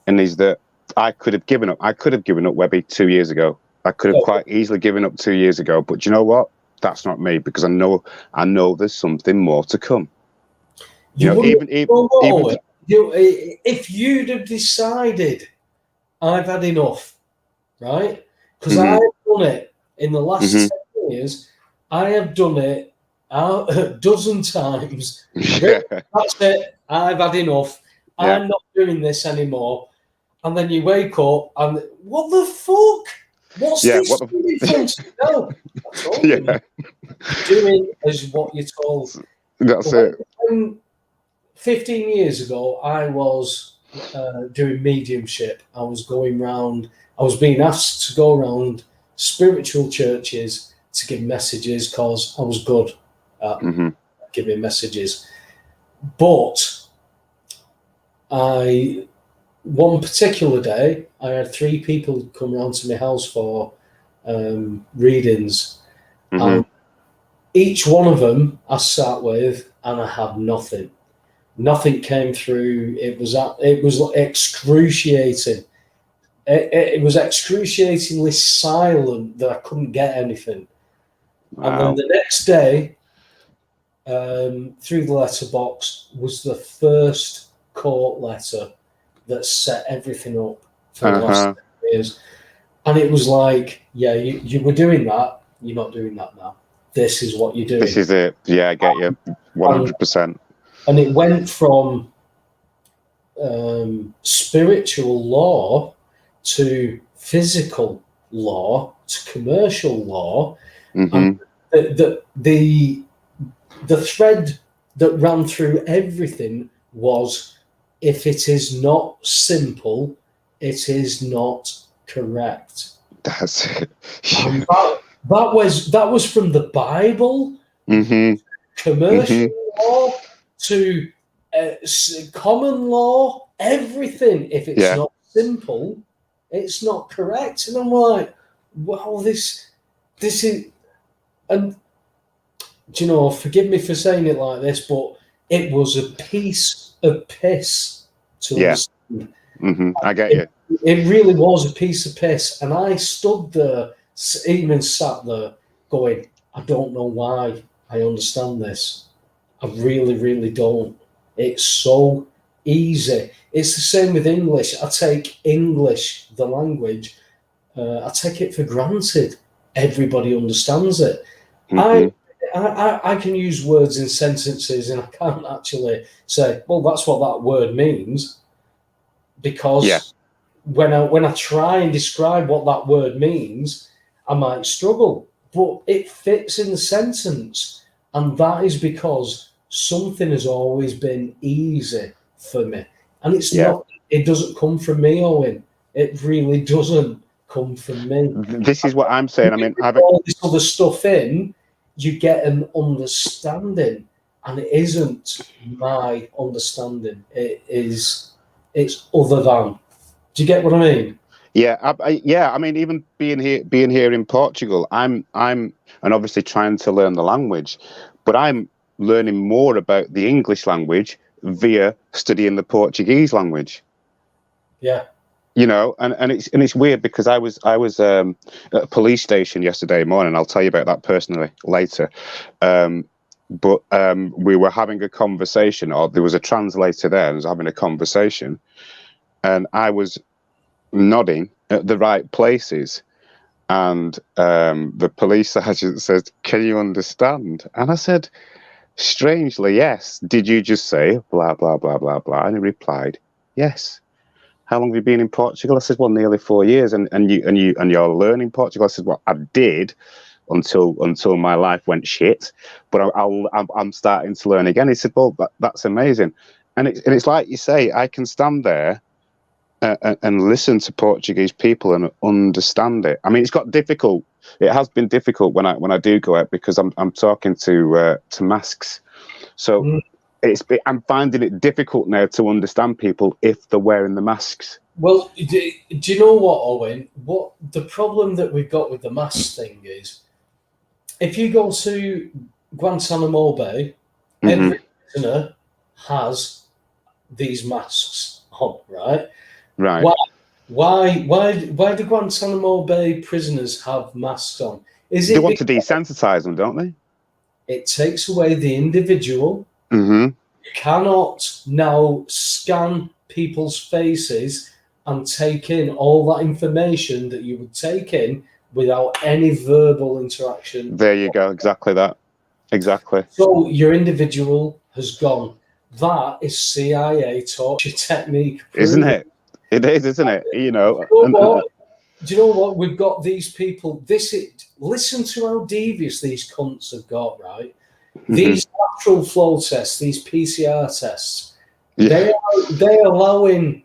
and is that I could have given up. I could have given up Webby 2 years ago. I could have quite easily given up 2 years ago. But you know what? That's not me, because I know there's something more to come. You know, even if you'd have decided I've had enough, right? Because I've done it in the last 10 years. I have done it a dozen times. That's it. I've had enough. I'm not doing this anymore. And then you wake up and what the fuck? What's this difference? No, I told you. Doing as what you're told. That's it. 15 years ago, I was doing mediumship. I was going round. I was being asked to go around spiritual churches, to give messages because I was good at giving messages. But one particular day, I had 3 people come round to my house for readings. Each one of them I sat with, and I had nothing. Nothing came through. It was excruciating. It was excruciatingly silent that I couldn't get anything. Wow. And then the next day, through the letterbox, was the first court letter that set everything up for the last 10 years. And it was like, yeah, you were doing that. You're not doing that now. This is what you're doing. This is it. Yeah, I get you. 100%. And it went from spiritual law to physical law to commercial law. And the thread that ran through everything was, if it is not simple, it is not correct. That's it. That was from the Bible, commercial law to common law, everything. If it's not simple, it's not correct. And I'm like, wow, this is, and do you know, forgive me for saying it like this, but it was a piece of piss to understand. I get you. It really was a piece of piss. And I stood there, even sat there, going, I don't know why I understand this. I really, really don't. It's so easy. It's the same with English. I take English, the language, I take it for granted. Everybody understands it. I can use words in sentences, and I can't actually say, well, that's what that word means, because when I try and describe what that word means, I might struggle, but it fits in the sentence, and that is because something has always been easy for me, and it's not. It doesn't come from me, Owen. It really doesn't come from me. This is what I'm saying. I mean, all this other stuff in, you get an understanding, and it isn't my understanding. It's other than. Do you get what I mean? Yeah, I mean, even being here in Portugal, I'm and obviously trying to learn the language, but I'm learning more about the English language via studying the Portuguese language. Yeah. You know, and it's weird because I was at a police station yesterday morning. I'll tell you about that personally later. But we were having a conversation, or there was a translator there and was having a conversation, and I was nodding at the right places, and the police sergeant said, "Can you understand?" And I said, strangely, yes. Did you just say blah blah blah blah blah? And he replied, yes. How long have you been in Portugal? I said, well, nearly 4 years. And you're learning Portugal? I said, well, I did until my life went shit, but I'm starting to learn again. He said, well, that's amazing. And it's like you say, I can stand there and listen to Portuguese people and understand it. I mean, it's got difficult. It has been difficult when I do go out, because I'm talking to masks. So I'm finding it difficult now to understand people if they're wearing the masks. Well, do you know what, Owen? What the problem that we've got with the mask thing is, if you go to Guantanamo Bay, every prisoner has these masks on, right? Right. Why do Guantanamo Bay prisoners have masks on? They want to desensitize them, don't they? It takes away the individual. You cannot now scan people's faces and take in all that information that you would take in without any verbal interaction. There you go. Exactly that. Exactly. So your individual has gone. That is CIA torture technique. Isn't it? It is, isn't it? You know. Do you know what? We've got these people. Listen to how devious these cunts have got, right? These lateral flow tests, these PCR tests, they're allowing.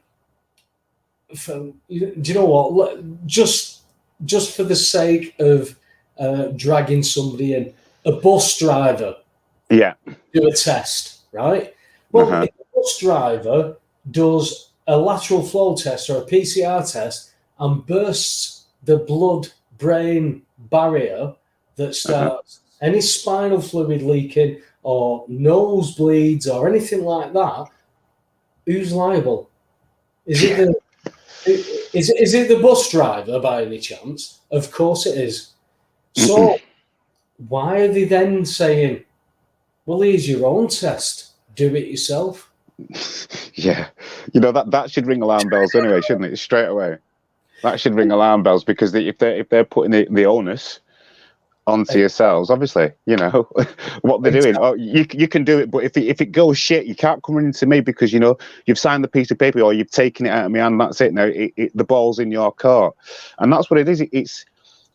Do you know what? Just for the sake of dragging somebody in. A bus driver, Yeah. do a test, right? Well, if a bus driver does a lateral flow test or a PCR test and bursts the blood-brain barrier that starts any spinal fluid leaking or nosebleeds or anything like that, who's liable? Is it the bus driver by any chance? Of course it is. So why are they then saying, well, here's your own test, do it yourself? Yeah, that should ring alarm bells anyway, shouldn't it? Straight away, that should ring alarm bells, because if they're putting the onus onto yourselves, obviously, what they're doing. Oh, you can do it, but if it goes shit, you can't come into me, because you've signed the piece of paper or you've taken it out of my hand. That's it. Now the ball's in your court, and that's what it is.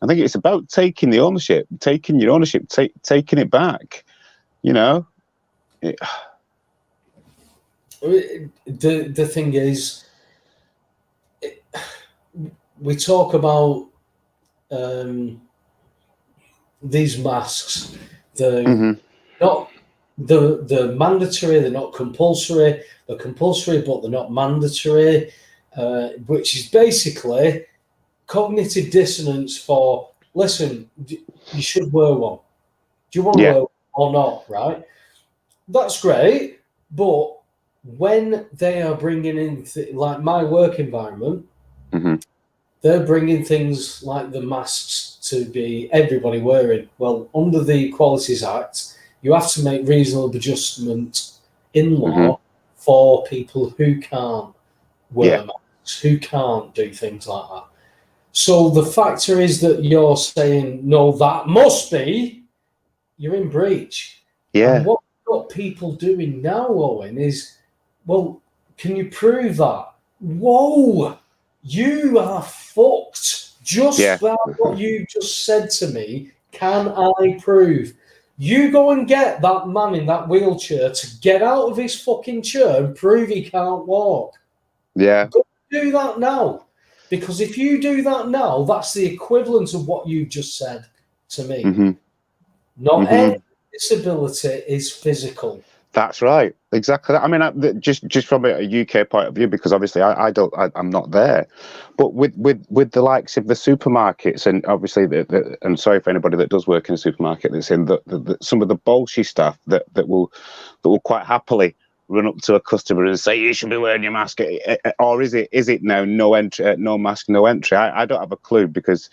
I think it's about taking the ownership, taking your ownership, taking it back. The thing is, we talk about these masks. They're not the mandatory. They're not compulsory. They're compulsory, but they're not mandatory. Which is basically cognitive dissonance for, listen, you should wear one. Do you want to wear one or not? Right? That's great, but when they are bringing in, like my work environment, they're bringing things like the masks to be everybody wearing. Well, under the Equalities Act, you have to make reasonable adjustment in law for people who can't wear masks, who can't do things like that. So the factor is that you're saying, no, that must be, you're in breach. Yeah. And what people doing now, Owen, is, well, can you prove that? Whoa, you are fucked. Just by what you just said to me, can I prove? You go and get that man in that wheelchair to get out of his fucking chair and prove he can't walk. Yeah. Go do that now. Because if you do that now, that's the equivalent of what you just said to me. Not every disability is physical. That's right, exactly. I mean, just from a UK point of view, because obviously I'm not there, but with the likes of the supermarkets, and obviously and sorry for anybody that does work in a supermarket that's in some of the bolshy staff that will quite happily run up to a customer and say, you should be wearing your mask, or is it now no entry, no mask, no entry? I don't have a clue, because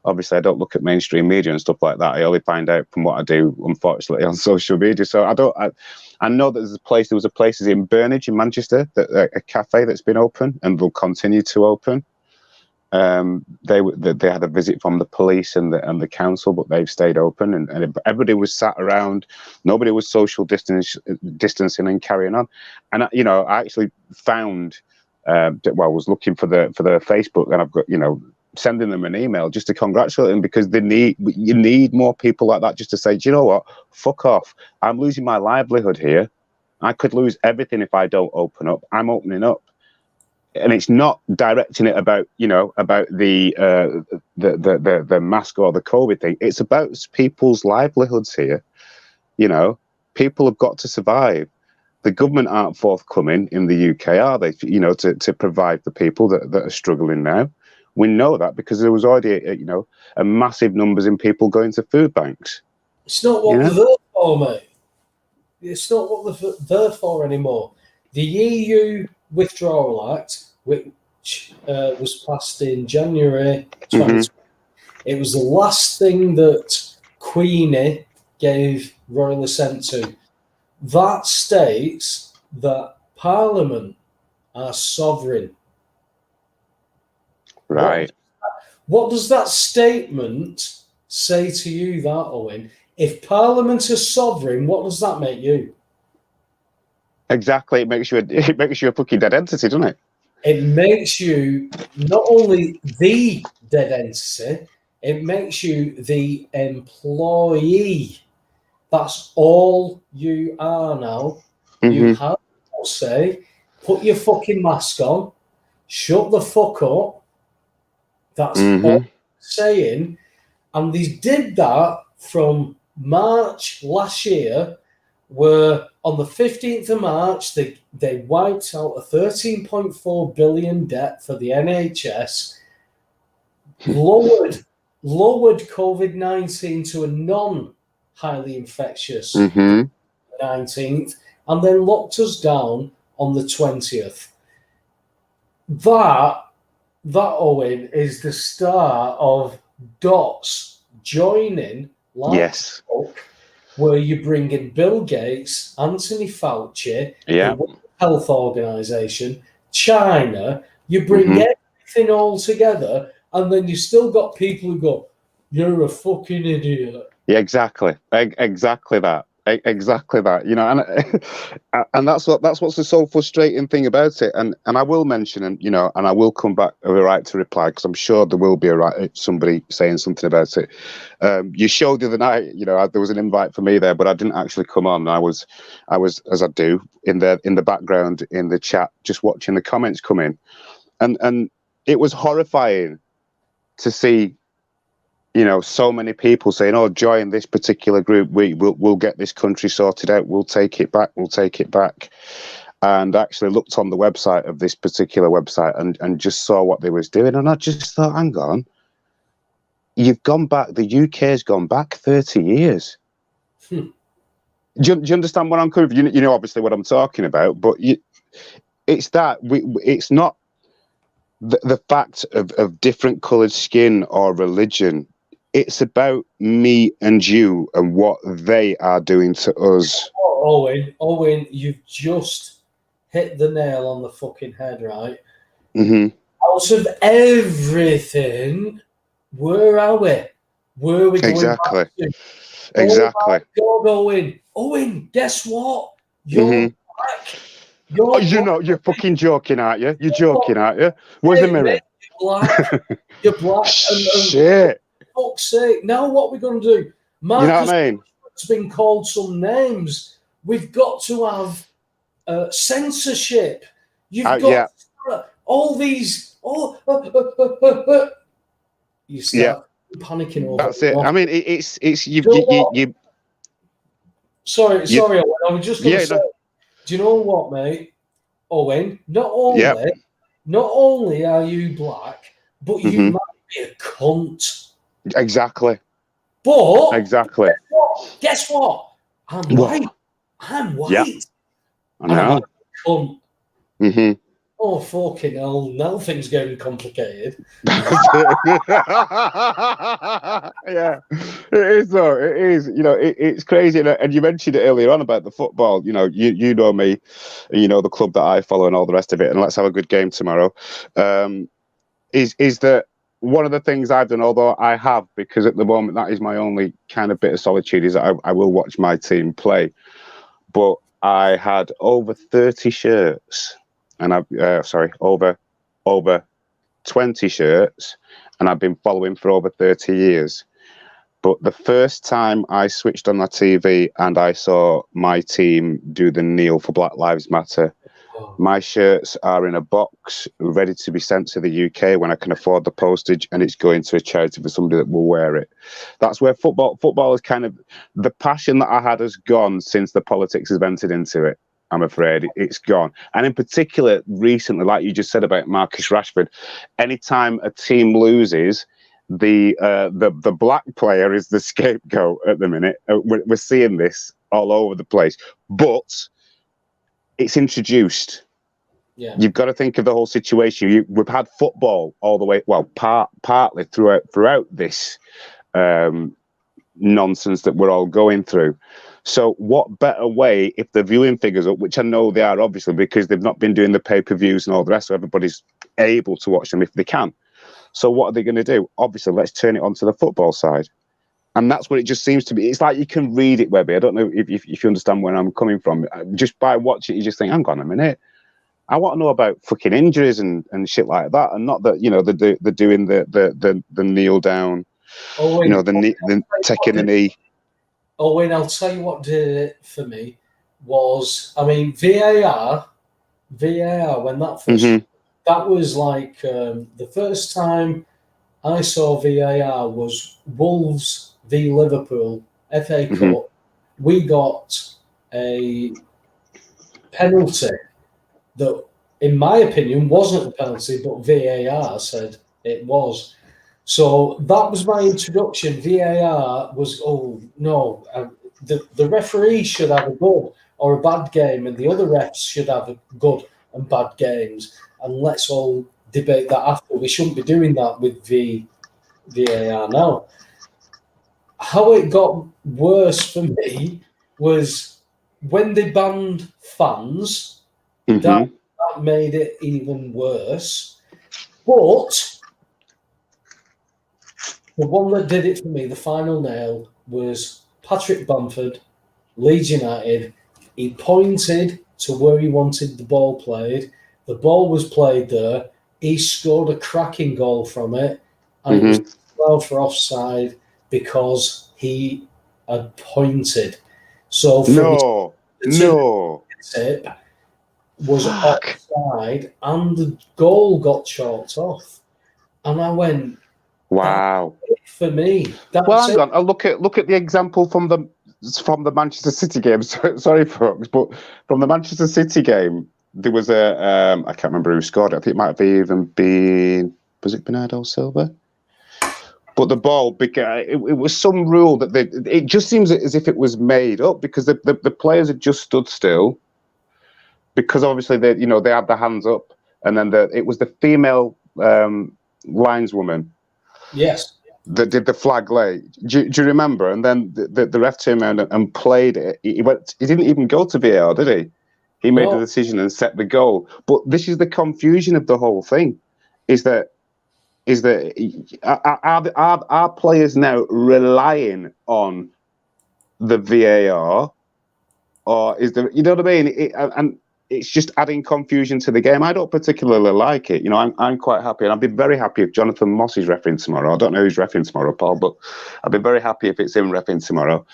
obviously I don't look at mainstream media and stuff like that. I only find out from what I do, unfortunately, on social media. So I know that there was a place in Burnage in Manchester, a cafe that's been open and will continue to open. They had a visit from the police and the council, but they've stayed open, and everybody was sat around. Nobody was social distancing and carrying on. And I actually found, I was looking for their Facebook, and I've got sending them an email just to congratulate them, because you need more people like that, just to say, do you know what, fuck off, I'm losing my livelihood here, I could lose everything if I don't open up, I'm opening up. And it's not directing it about the mask or the COVID thing. It's about people's livelihoods here. People have got to survive. The government aren't forthcoming in the UK, are they? To provide the people that are struggling now. We know that because there was already a massive numbers in people going to food banks. It's not what they're there for, mate. It's not what they're there for anymore. The EU Withdrawal Act, which was passed in January 2020, it was the last thing that Queenie gave royal assent to. That states that Parliament are sovereign. Right. What does that statement say to you, that, Owen? If Parliament is sovereign, what does that make you? Exactly. It makes you a fucking dead entity, doesn't it? It makes you not only the dead entity, it makes you the employee. That's all you are now. You have to say, put your fucking mask on, shut the fuck up. That's all I'm saying. And they did that from March last year, where on the 15th of March, they wiped out a 13.4 billion debt for the NHS, lowered COVID-19 to a non-highly infectious 19th, and then locked us down on the 20th. That, Owen, is the start of dots joining, like where you bring in Bill Gates, Anthony Fauci, the World Health Organization, China. You bring everything all together, and then you still got people who go, "You're a fucking idiot." Yeah, exactly that. Exactly that, you know, and that's what's the so frustrating thing about it. And I will mention, and you know, and I will come back with a right to reply, because I'm sure there will be somebody saying something about it. You showed the other night, you know, there was an invite for me there, but I didn't actually come on. I was as I do in the background in the chat, just watching the comments come in, and it was horrifying to see, you know, so many people saying, "Oh, join this particular group. We'll get this country sorted out. We'll take it back. We'll take it back." And actually looked on the website of this particular website and just saw what they was doing, and I just thought, "Hang on, you've gone back. The UK has gone back 30 years." Do you understand what I'm coming from? You know, obviously what I'm talking about, but it's that it's not the fact of different coloured skin or religion. It's about me and you and what they are doing to us. Owen, you've just hit the nail on the fucking head, right? Out of everything, where are we? Where are we going back to? Exactly. Oh my God, Owen, guess what? You're black. You're fucking joking, aren't you? You're joking, aren't you? Where's the mirror? You're black. Shit. For fuck's sake. Now what we're going to do? Marcus, you know what I mean? It's been called some names. We've got to have censorship. You've got all these. You start panicking over. That's it. I mean, it's you. Sorry, Owen. I was just going to say. Do you know what, mate? Owen, not only are you black, but you might be a cunt. Exactly. But guess what? I'm white. I'm white. Yeah. I know. I'm a cunt. Oh, fucking hell. Now things getting complicated. Yeah, it is though. It is. You know, it's crazy. And you mentioned it earlier on about the football. You know, you know me, you know the club that I follow and all the rest of it. And let's have a good game tomorrow. Is that one of the things I've done? Although I have, because at the moment that is my only kind of bit of solitude, is that I will watch my team play. But I had over 30 shirts. And over 20 shirts, and I've been following for over 30 years. But the first time I switched on my TV and I saw my team do the kneel for Black Lives Matter, my shirts are in a box ready to be sent to the UK when I can afford the postage, and it's going to a charity for somebody that will wear it. That's where football is kind of, the passion that I had has gone since the politics has entered into it. I'm afraid it's gone. And in particular, recently, like you just said about Marcus Rashford, anytime a team loses, the black player is the scapegoat at the minute. We're seeing this all over the place, but it's introduced. Yeah. You've got to think of the whole situation. We've had football all the way, well, partly throughout this nonsense that we're all going through. So what better way, if the viewing figures up, which I know they are obviously because they've not been doing the pay-per-views and all the rest, so everybody's able to watch them if they can. So what are they going to do? Obviously, let's turn it onto the football side. And that's what it just seems to be. It's like you can read it, Webby. I don't know if you understand where I'm coming from. Just by watching it, you just think, hang on a minute. I want to know about fucking injuries and shit like that, and not that, you know, they're doing the kneel down, you know, the taking a knee. Owen, I'll tell you what did it for me was, I mean, VAR, when that first, that was like the first time I saw VAR was Wolves v Liverpool, FA Cup. Mhm. We got a penalty that, in my opinion, wasn't a penalty, but VAR said it was. So that was my introduction. VAR was, oh no, the referee should have a good or a bad game, and the other refs should have a good and bad games. And let's all debate that after. We shouldn't be doing that with VAR now. How it got worse for me was when they banned fans. That Mhm. made it even worse. But the one that did it for me, the final nail, was Patrick Bamford, Leeds United. He pointed to where he wanted the ball played. The ball was played there. He scored a cracking goal from it, and it was Mhm. 12 for offside because he had pointed. So from his No. tip No. was Fuck. offside, and the goal got chalked off. And I went, that's Wow. it for me. Well, That's hang it. on. I'll look at the example from the Manchester City game. Sorry, folks, but from the Manchester City game, there was a I can't remember who scored it. I think it might have even been, was it Bernardo Silva? But the ball, it was some rule that it just seems as if it was made up because the players had just stood still because obviously they had their hands up, and then it was the female lineswoman Yes. that did the flag lay. Do you remember? And then the ref turned around and played it. He didn't even go to VAR, did he? He made the No. decision and set the goal. But this is the confusion of the whole thing: is that are players now relying on the VAR, or is there? You know what I mean? And it's just adding confusion to the game. I don't particularly like it. I'm quite happy, and I'd be very happy if Jonathan Moss is refereeing tomorrow. I don't know who's refereeing tomorrow, Paul, but I'd be very happy if it's him refereeing tomorrow.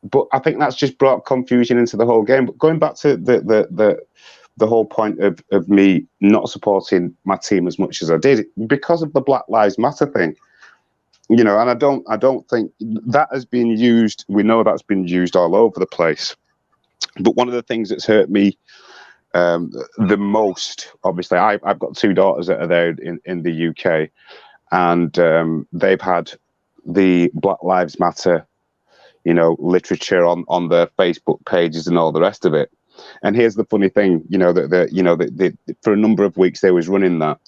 But I think that's just brought confusion into the whole game. But going back to the whole point of me not supporting my team as much as I did because of the Black Lives Matter thing. And I don't think that has been used. We know that's been used all over the place. But one of the things that's hurt me the most, obviously, I've got two daughters that are there in the UK, and they've had the Black Lives Matter, literature on their Facebook pages and all the rest of it. And here's the funny thing, that for a number of weeks they was running that.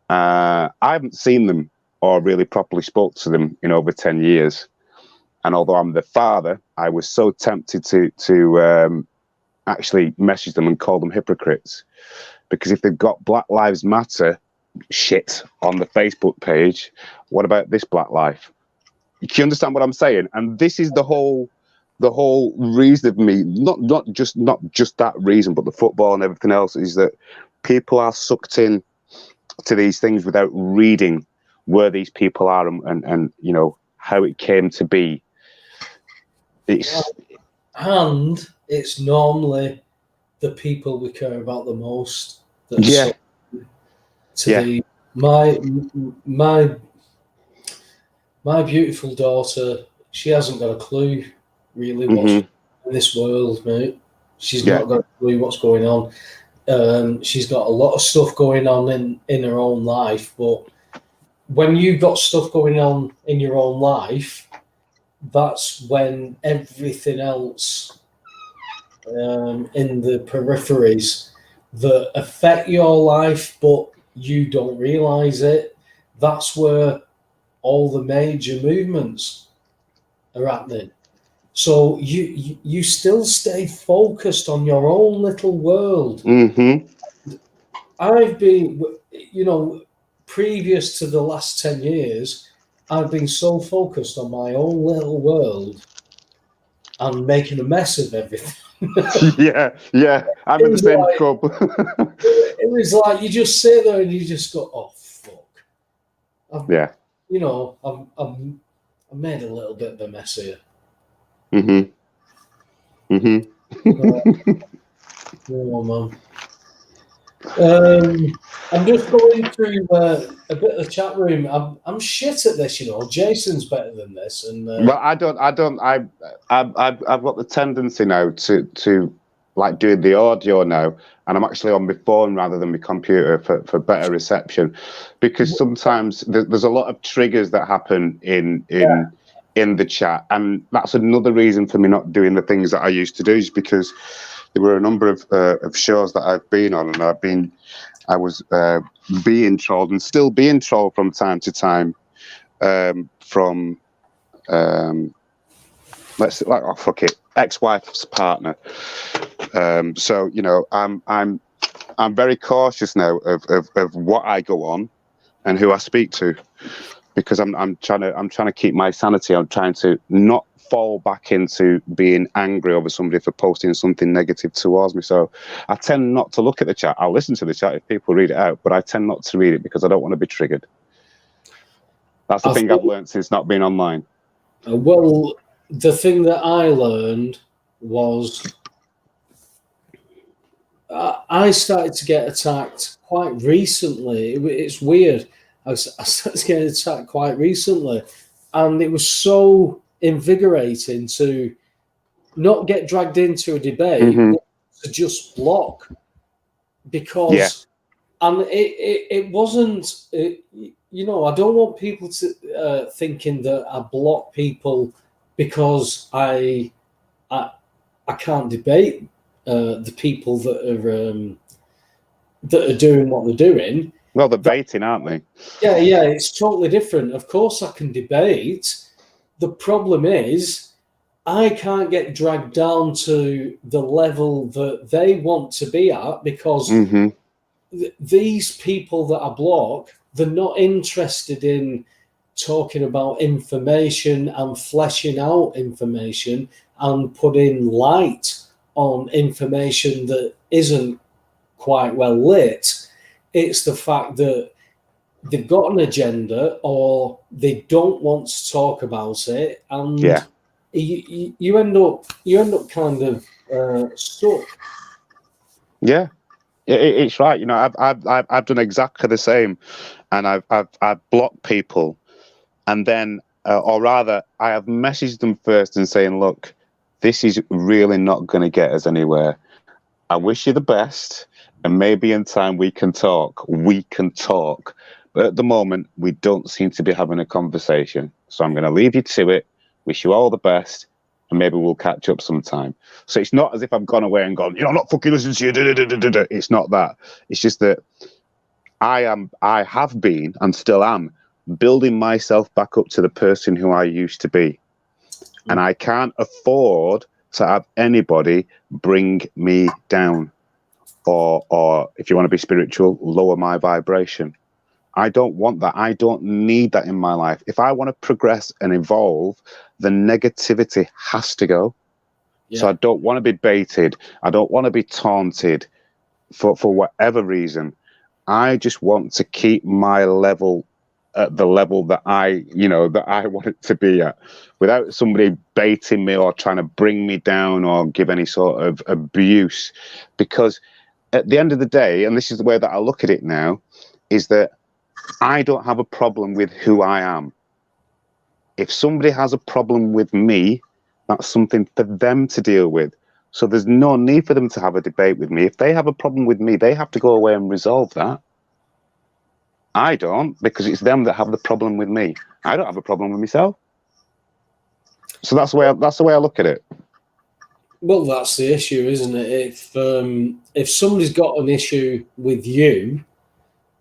I haven't seen them or really properly spoke to them in over 10 years. And although I'm the father, I was so tempted to actually message them and call them hypocrites. Because if they've got Black Lives Matter shit on the Facebook page, what about this Black Life? You can understand what I'm saying? And this is the whole reason of me, not just that reason, but the football and everything else, is that people are sucked in to these things without reading where these people are and how it came to be. And it's normally the people we care about the most that Yeah. to the my beautiful daughter. She hasn't got a clue really what's in this world, mate. She's not got a clue what's going on. She's got a lot of stuff going on in her own life, but when you've got stuff going on in your own life, that's when everything else in the peripheries that affect your life, but you don't realize it, that's where all the major movements are happening. So you still stay focused on your own little world. I've been, previous to the last 10 years, I've been so focused on my own little world and making a mess of everything. yeah. I'm in the same club. It was like you just sit there and you just go, "Oh fuck!" I made a little bit of a mess here. Oh man. I'm just going through a bit of the chat room. I'm shit at this, you know. Jason's better than this, and Well, I've got the tendency now to like doing the audio now, and I'm actually on my phone rather than my computer for better reception, because sometimes there's a lot of triggers that happen in the chat, and that's another reason for me not doing the things that I used to do, is because there were a number of shows that I've been on, and I was being trolled and still being trolled from time to time from ex-wife's partner. So you know, I'm very cautious now of what I go on and who I speak to, because I'm trying to keep my sanity. I'm trying to not fall back into being angry over somebody for posting something negative towards me. So I tend not to look at the chat. I'll listen to the chat if people read it out, but I tend not to read it because I don't want to be triggered. That's the thing I've learned since not being online. Well, the thing that I learned was I started to get attacked quite recently. It's weird. I started to get attacked quite recently, and it was so invigorating to not get dragged into a debate, but to just block, because and it wasn't. You know, I don't want people to thinking that I block people because I can't debate the people that are doing what they're doing. Well, they're baiting, aren't they? Yeah, it's totally different. Of course, I can debate. The problem is, I can't get dragged down to the level that they want to be at, because these people that I block, they're not interested in talking about information and fleshing out information and putting light on information that isn't quite well lit. It's the fact that they've got an agenda, or they don't want to talk about it, and you end up kind of stuck. Yeah, it's right. You know, I've done exactly the same, and I've blocked people, and then, or rather, I have messaged them first and saying, look, this is really not going to get us anywhere. I wish you the best, and maybe in time we can talk. We can talk. But at the moment, we don't seem to be having a conversation. So I'm going to leave you to it. Wish you all the best, and maybe we'll catch up sometime. So it's not as if I've gone away and gone, you know, I'm not fucking listening to you. It's not that. It's just that I have been, and still am, building myself back up to the person who I used to be. And I can't afford to have anybody bring me down, or if you want to be spiritual, lower my vibration. I don't want that. I don't need that in my life. If I want to progress and evolve, the negativity has to go. Yeah. So I don't want to be baited. I don't want to be taunted for whatever reason. I just want to keep my level at the level that I want it to be at, without somebody baiting me or trying to bring me down or give any sort of abuse. Because at the end of the day, and this is the way that I look at it now, is that I don't have a problem with who I am. If somebody has a problem with me, that's something for them to deal with. So there's no need for them to have a debate with me. If they have a problem with me, they have to go away and resolve that. I don't, because it's them that have the problem with me. I don't have a problem with myself. So that's the way I look at it. Well, that's the issue, isn't it? If somebody's got an issue with you,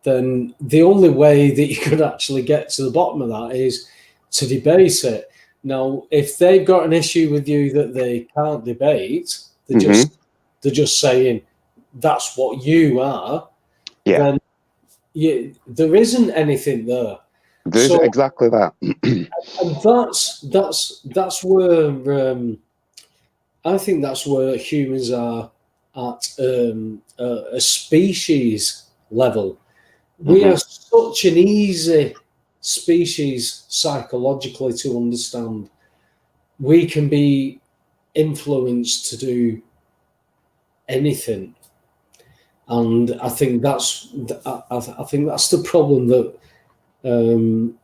then the only way that you could actually get to the bottom of that is to debate it. Now, if they've got an issue with you that they can't debate, they're just saying that's what you are. Yeah. Then there isn't anything there. There's exactly that. And that's where I think that's where humans are at a species level. We are such an easy species psychologically to understand. We can be influenced to do anything. And I think that's the problem that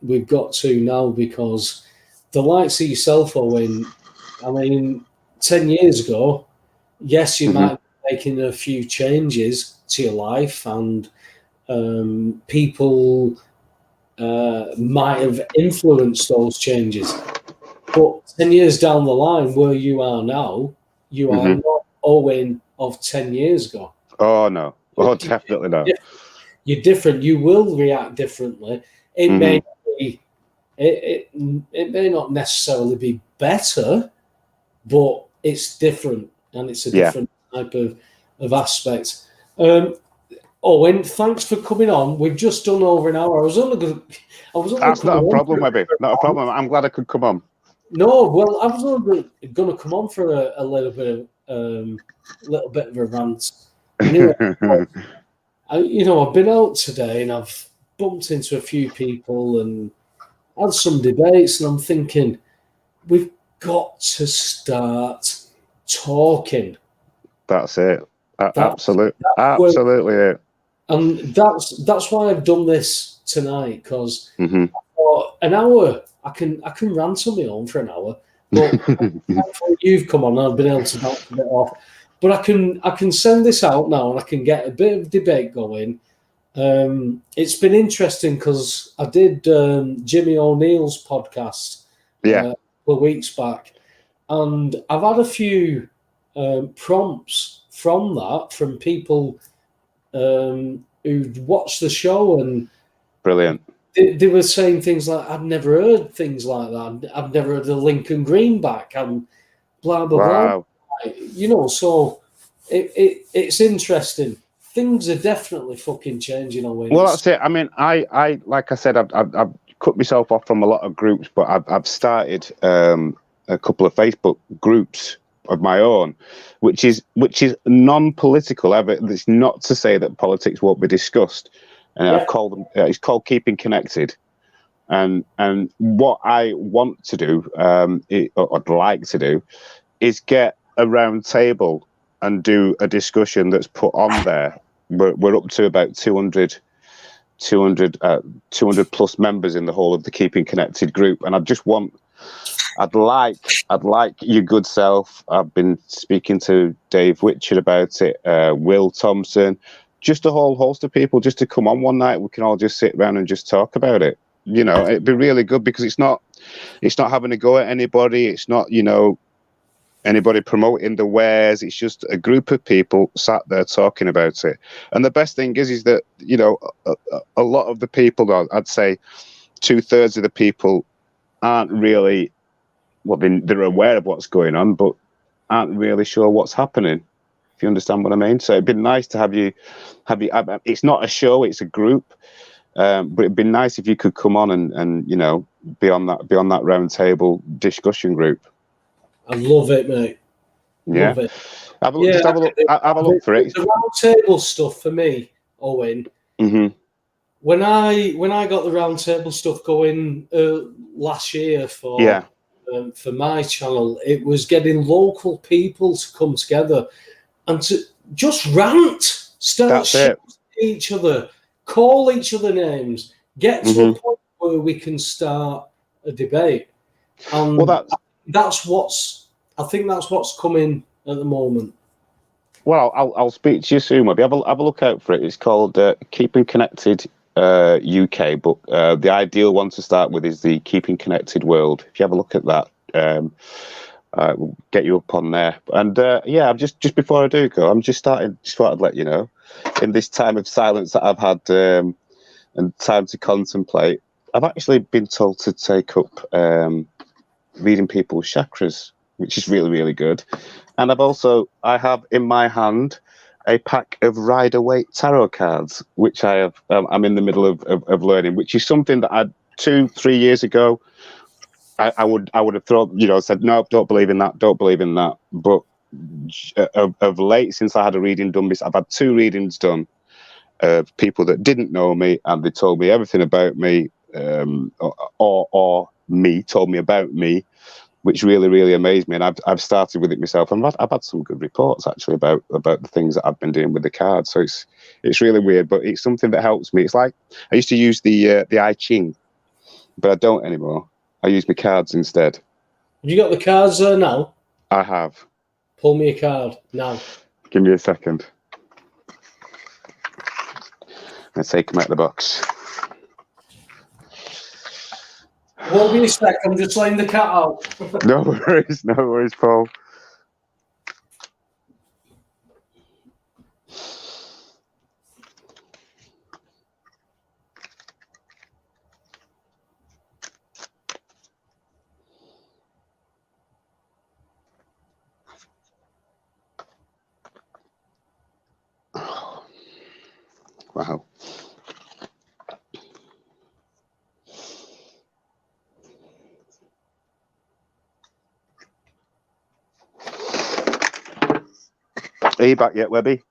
we've got to now, because the likes of yourself, Owen, I mean, 10 years ago, yes, you might be making a few changes to your life, and people might have influenced those changes. But 10 years down the line, where you are now, you are not Owen of 10 years ago. Oh, no. Oh, definitely not. You're different. You will react differently. It may not be, it may not necessarily be better, but it's different, and it's a different type of aspect. Owen, thanks for coming on. We've just done over an hour. That's not a problem, Webby. Not a problem. I'm glad I could come on. No, well, I was only going to come on for a little bit of a rant. Anyway, I've been out today and I've bumped into a few people and had some debates, and I'm thinking we've got to start talking. That's it. Absolutely it. And that's why I've done this tonight, because for an hour I can rant on my own for an hour, but you've come on and I've been able to bounce a bit off. But I can send this out now and I can get a bit of debate going. It's been interesting because I did Jimmy O'Neill's podcast a couple of weeks back, and I've had a few prompts from people who'd watched the show, and brilliant. They were saying things like, "I've never heard things like that. I've never heard of Lincoln Greenback," and blah blah blah. So it's interesting. Things are definitely fucking changing away. Well, that's it. I mean, I like I said, I've cut myself off from a lot of groups, but I've started a couple of Facebook groups of my own, which is non-political. It's not to say that politics won't be discussed. And I've called them. It's called Keeping Connected. And what I want to do, or I'd like to do, is get a round table and do a discussion that's put on there. We're up to about 200 plus members in the whole of the Keeping Connected group, and I'd like your good self. I've been speaking to Dave Witchard about it, Will Thompson, just a whole host of people just to come on one night. We can all just sit around and just talk about it. It'd be really good, because it's not having to go at anybody. It's not, anybody promoting the wares. It's just a group of people sat there talking about it. And the best thing is that, a lot of the people, I'd say 2/3 of the people aren't really, well, they're aware of what's going on, but aren't really sure what's happening. If you understand what I mean. So it'd be nice to have you. It's not a show; it's a group. But it'd be nice if you could come on and be on that round table discussion group. I love it, mate. Love it. Have a look for it. The round table stuff for me, Owen. When I got the round table stuff going last year for my channel, it was getting local people to come together and to just rant, start shouting at each other, call each other names, get to a point where we can start a debate. And I think that's what's coming at the moment. Well, I'll speak to you soon, maybe. Have a look out for it. It's called Keeping Connected UK, but the ideal one to start with is the Keeping Connected World. If you have a look at that, we'll get you up on there. And I'm just before I do go, just thought I'd let you know, in this time of silence that I've had and time to contemplate, I've actually been told to take up reading people's chakras, which is really, really good. And I have in my hand a pack of Rider-Waite tarot cards, which I'm in the middle of learning, which is something that 2-3 years ago I would have thrown, said, no, don't believe in that. But of late, since I had a reading done, I've had 2 readings done of people that didn't know me, and they told me everything about me, or me told me about me, which really, really amazed me. And I've started with it myself. And I've had some good reports actually about the things that I've been doing with the cards. So it's really weird, but it's something that helps me. It's like I used to use the I Ching, but I don't anymore. I use my cards instead. Have you got the cards there now? I have. Pull me a card now. Give me a second. Let's take them out of the box. Won't be a sec. I'm just letting the cat out. No worries, Paul. Wow. Are you back yet, Webby?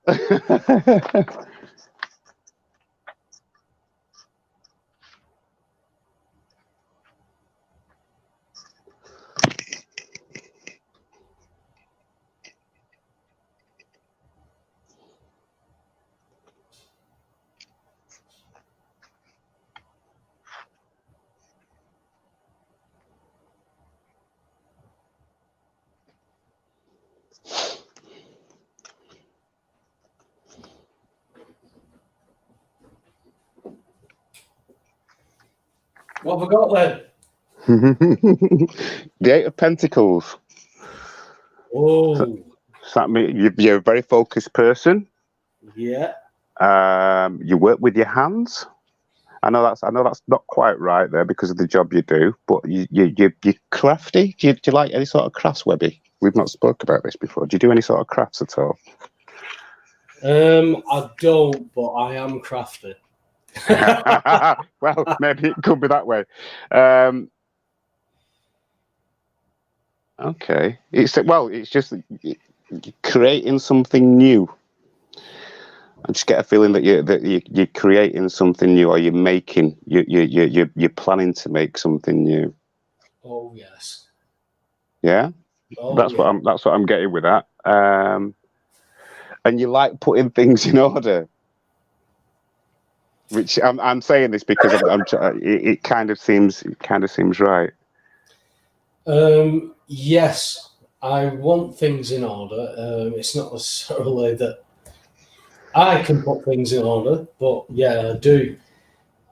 What have I got then? The Eight of Pentacles. Oh. So that means you're a very focused person. Yeah. You work with your hands. I know that's not quite right there because of the job you do, but you're crafty. Do you like any sort of crafts, Webby? We've not spoke about this before. Do you do any sort of crafts at all? I don't, but I am crafty. Well, maybe it could be that way. Okay, it's just creating something new. I just get a feeling that you're creating something new, or you're planning to make something new. Oh yes. Yeah, that's what I'm getting with that. And you like putting things in order. Which I'm saying this because it kind of seems right. Yes, I want things in order. It's not necessarily that I can put things in order, but yeah, I do.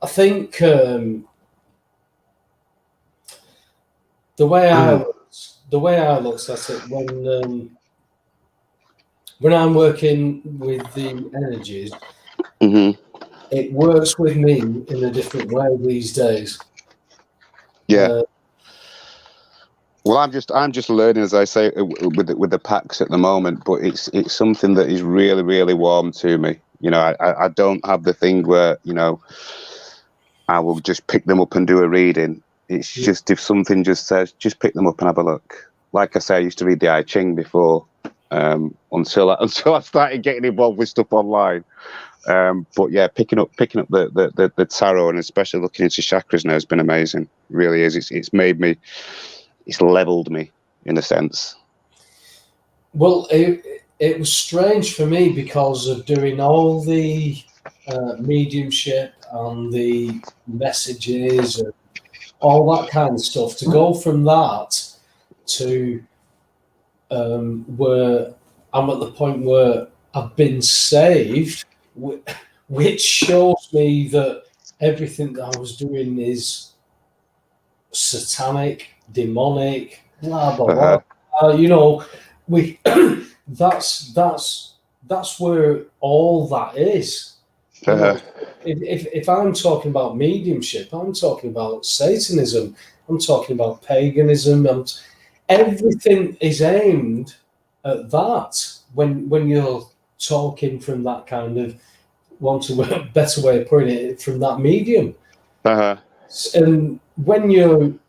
I think the way I look at it when I'm working with the energies. Mm-hmm. It works with me in a different way these days. Yeah. Well, I'm just learning, as I say, with the packs at the moment. But it's something that is really, really warm to me. You know, I don't have the thing where, you know, I will just pick them up and do a reading. It's just if something just says, just pick them up and have a look. Like I say, I used to read the I Ching before, until I started getting involved with stuff online. But yeah, picking up the tarot, and especially looking into chakras now, has been amazing. It really is. It's made me. It's leveled me in a sense. Well, it was strange for me because of doing all the mediumship and the messages and all that kind of stuff. To go from that to where I'm at the point where I've been saved, which shows me that everything that I was doing is satanic, demonic, blah blah blah. You know, that's where all that is. You know, if I'm talking about mediumship, I'm talking about Satanism. I'm talking about paganism. Everything is aimed at that. When you're talking from that kind of, want a better way of putting it, from that medium. And when you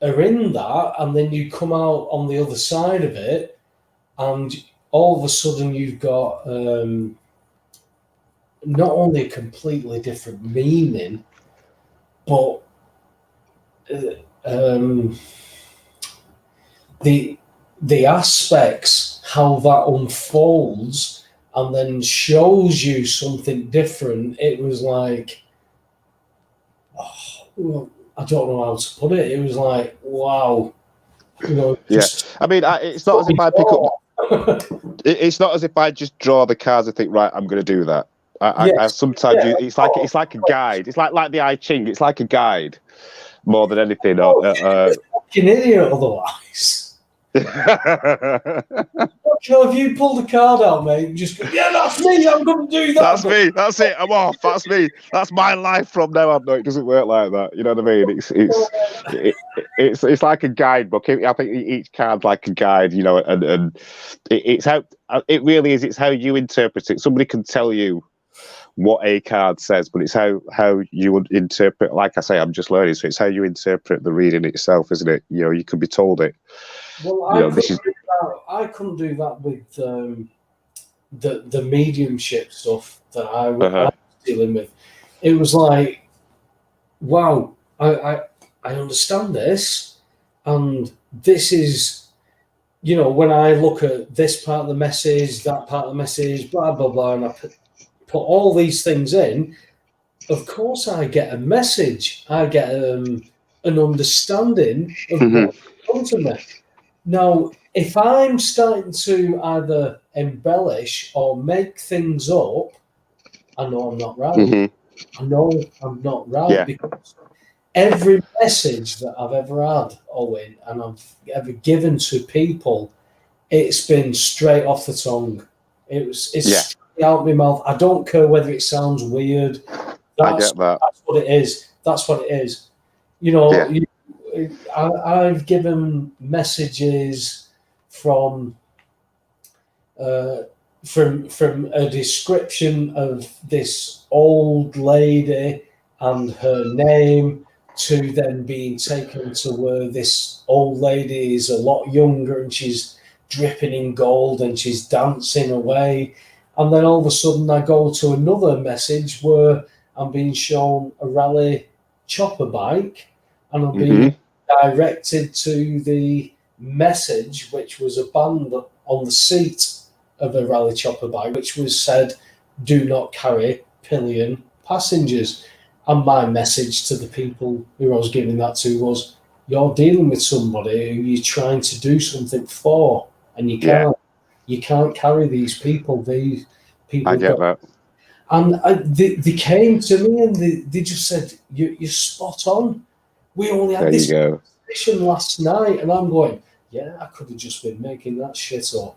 are in that, and then you come out on the other side of it, and all of a sudden you've got not only a completely different meaning, but the aspects, how that unfolds and then shows you something different, it was like, well, I don't know how to put it. It was like, wow, Yeah, I mean, it's not as if I pick up. It's not as if I just draw the cards and think, right, I'm going to do that. I sometimes it's like a guide. It's like the I Ching. It's like a guide more than anything. Fucking idiot otherwise. If you pull the card out, mate, just go, yeah, that's me. I'm going to do that. That's me. That's it. I'm off. That's me. That's my life from now on. No, it doesn't work like that. You know what I mean? It's like a guidebook. I think each card's like a guide. And it's how it really is. It's how you interpret it. Somebody can tell you what a card says, but it's how you would interpret. Like I say, I'm just learning, so it's how you interpret the reading itself, isn't it? You could be told it. Well, I couldn't do that with the mediumship stuff that I was dealing with. It was like, wow, I understand this, and this is, when I look at this part of the message, that part of the message, blah blah blah, and I put all these things in. Of course, I get a message. I get an understanding of what's in front of me. Now, if I'm starting to either embellish or make things up, I know I'm not right. I know I'm not right because every message that I've ever had, Owen, and I've ever given to people, it's been straight off the tongue. It's straight out of my mouth. I don't care whether it sounds weird. I get that. That's what it is. That's what it is. I've given messages from a description of this old lady and her name to then being taken to where this old lady is a lot younger and she's dripping in gold and she's dancing away. And then all of a sudden I go to another message where I'm being shown a rally chopper bike and I'm being directed to the message, which was a band on the seat of a rally chopper bike, which was said, do not carry pillion passengers. And my message to the people who I was giving that to was, you're dealing with somebody who you're trying to do something for, and you can't. You can't carry these people. These people. I get that. And they came to me and they just said, you're spot on. We only had this conversation last night, and I'm going, yeah, I could have just been making that shit up.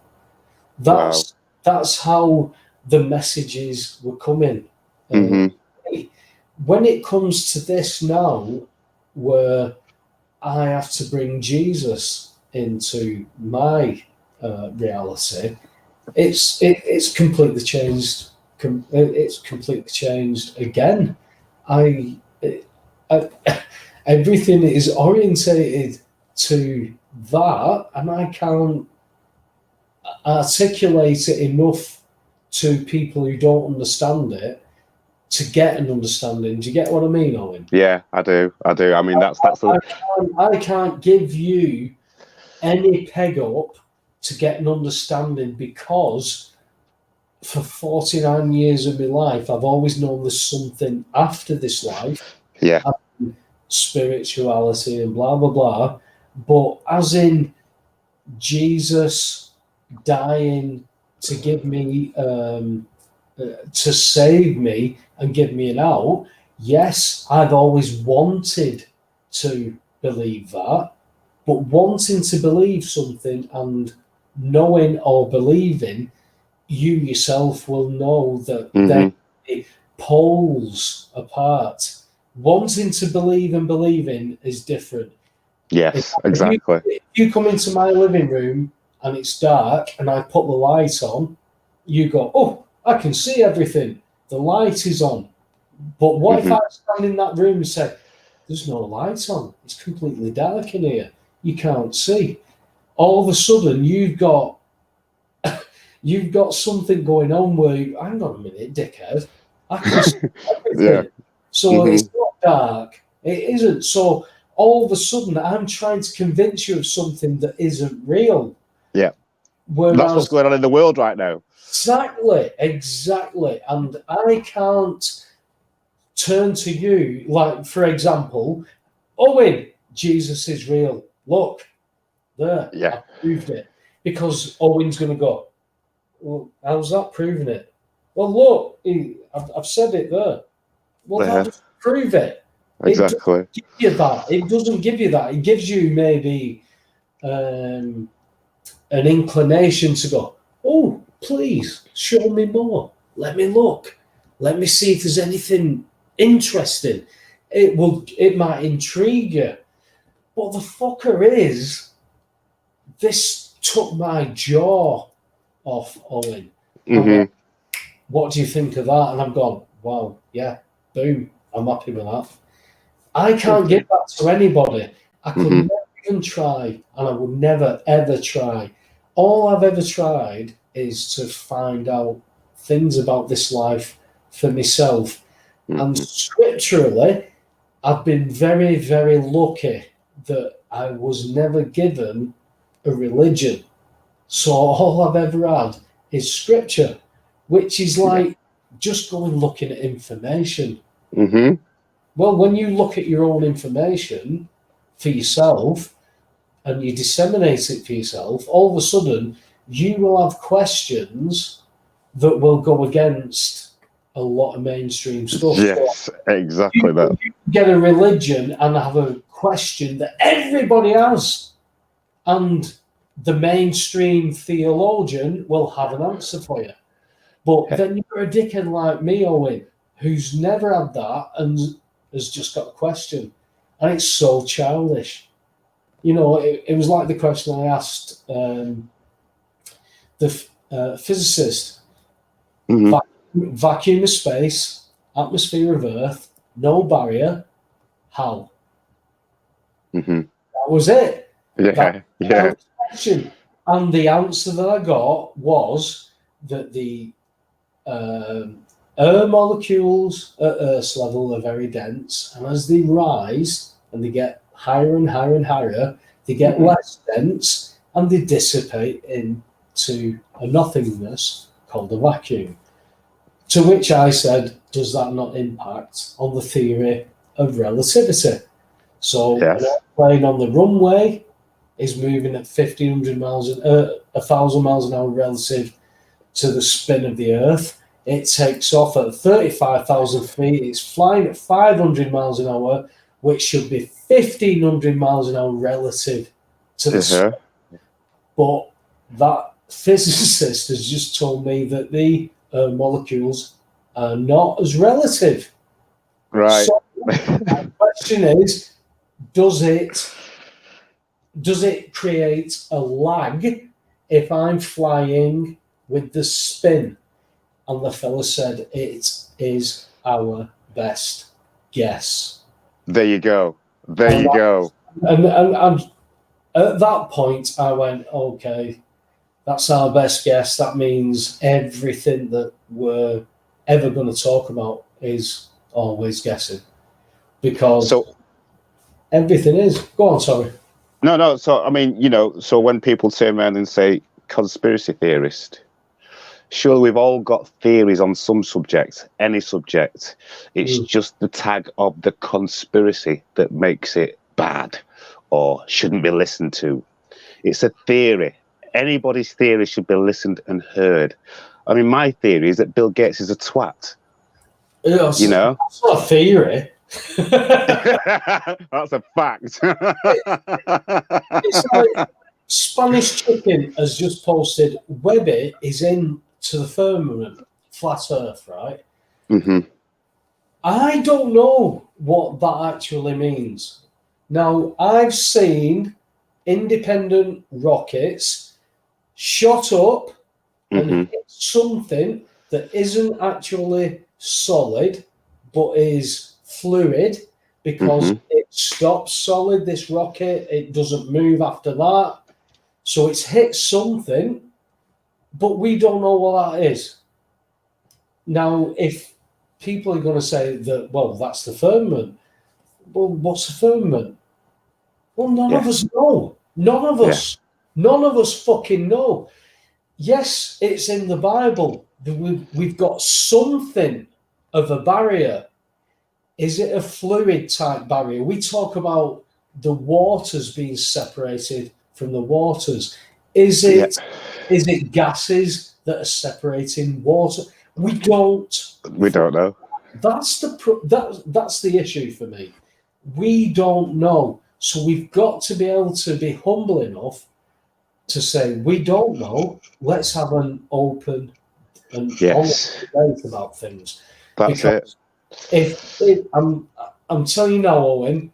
That's how the messages were coming. When it comes to this now, where I have to bring Jesus into my reality, it's completely changed. It's completely changed again. Everything is orientated to that, and I can't articulate it enough to people who don't understand it to get an understanding. Do you get what I mean, Owen? Yeah, I do. I mean, I can't give you any peg up to get an understanding because for 49 years of my life, I've always known there's something after this life. Yeah. Spirituality and blah, blah, blah. But as in Jesus dying to give me, to save me and give me an out, yes, I've always wanted to believe that. But wanting to believe something and knowing or believing, you yourself will know that they're poles apart. Wanting to believe and believing is different. Yes, exactly. If you come into my living room and it's dark and I put the light on, you go, oh, I can see everything. The light is on. But what if I stand in that room and say, there's no light on. It's completely dark in here. You can't see. All of a sudden, you've got something going on where hang on a minute, dickhead. I can see everything. So it's not dark. It isn't. So all of a sudden I'm trying to convince you of something that isn't real. Yeah. Whereas, that's what's going on in the world right now. Exactly. And I can't turn to you, like, for example, Owen, Jesus is real. Look, there, Yeah. I proved it. Because Owen's going to go, well, how's that proving it? Well, look, I've said it there. Well, that doesn't prove it. Exactly. It doesn't give you that. It doesn't give you that. It gives you maybe an inclination to go, oh, please, show me more. Let me look. Let me see if there's anything interesting. It might intrigue you. But the fucker is, this took my jaw off, Owen. Mm-hmm. What do you think of that? And I'm gone, wow, yeah, boom, I'm happy with that. I can't give that to anybody. I could never even try, and I would never, ever try. All I've ever tried is to find out things about this life for myself. And scripturally, I've been very, very lucky that I was never given a religion. So all I've ever had is scripture, which is like just going looking at information. Mm-hmm. Well, when you look at your own information for yourself and you disseminate it for yourself, all of a sudden you will have questions that will go against a lot of mainstream stuff. Yes, so exactly that. You get a religion and have a question that everybody has, and the mainstream theologian will have an answer for you. But then you're a dickhead like me, Owen, who's never had that and has just got a question. And it's so childish. You know, it was like the question I asked the physicist. Vacuum of space, atmosphere of Earth, no barrier, how? That was it. Yeah. Question. And the answer that I got was that the air molecules at Earth's level are very dense, and as they rise and they get higher and higher and higher, they get less dense and they dissipate into a nothingness called a vacuum. To which I said, does that not impact on the theory of relativity? So an airplane on the runway is moving at 1,000 miles an hour relative to the spin of the Earth. It takes off at 35,000 feet. It's flying at 500 miles an hour, which should be 1,500 miles an hour relative to the spin. But that physicist has just told me that the molecules are not as relative. Right. So the question is, does it create a lag if I'm flying with the spin? And the fella said it is our best guess. There you go. And at that point, I went, okay, that's our best guess. That means everything that we're ever going to talk about is always guessing. Because everything is. Go on, sorry. No. So, I mean, you know, so when people turn around and say conspiracy theorist, sure, we've all got theories on some subject, any subject. It's just the tag of the conspiracy that makes it bad or shouldn't be listened to. It's a theory. Anybody's theory should be listened and heard. I mean, my theory is that Bill Gates is a twat. That's not a theory. That's a fact. It's like Spanish Chicken has just posted, Webby is into the firmament, flat Earth, right? I don't know what that actually means. Now, I've seen independent rockets shot up and hit something that isn't actually solid, but is fluid, because it stops solid, this rocket, it doesn't move after that. So it's hit something, but we don't know what that is. Now, if people are going to say that, well, that's the firmament, well, what's the firmament? Well, none of us know. None of us. None of us fucking know. Yes, it's in the Bible. We've got something of a barrier. Is it a fluid type barrier? We talk about the waters being separated from the waters. Is it gases that are separating water? We don't know. That's the issue for me. We don't know. So we've got to be able to be humble enough to say, we don't know. Let's have an open and honest debate about things. That's because if I'm telling you now, Owen,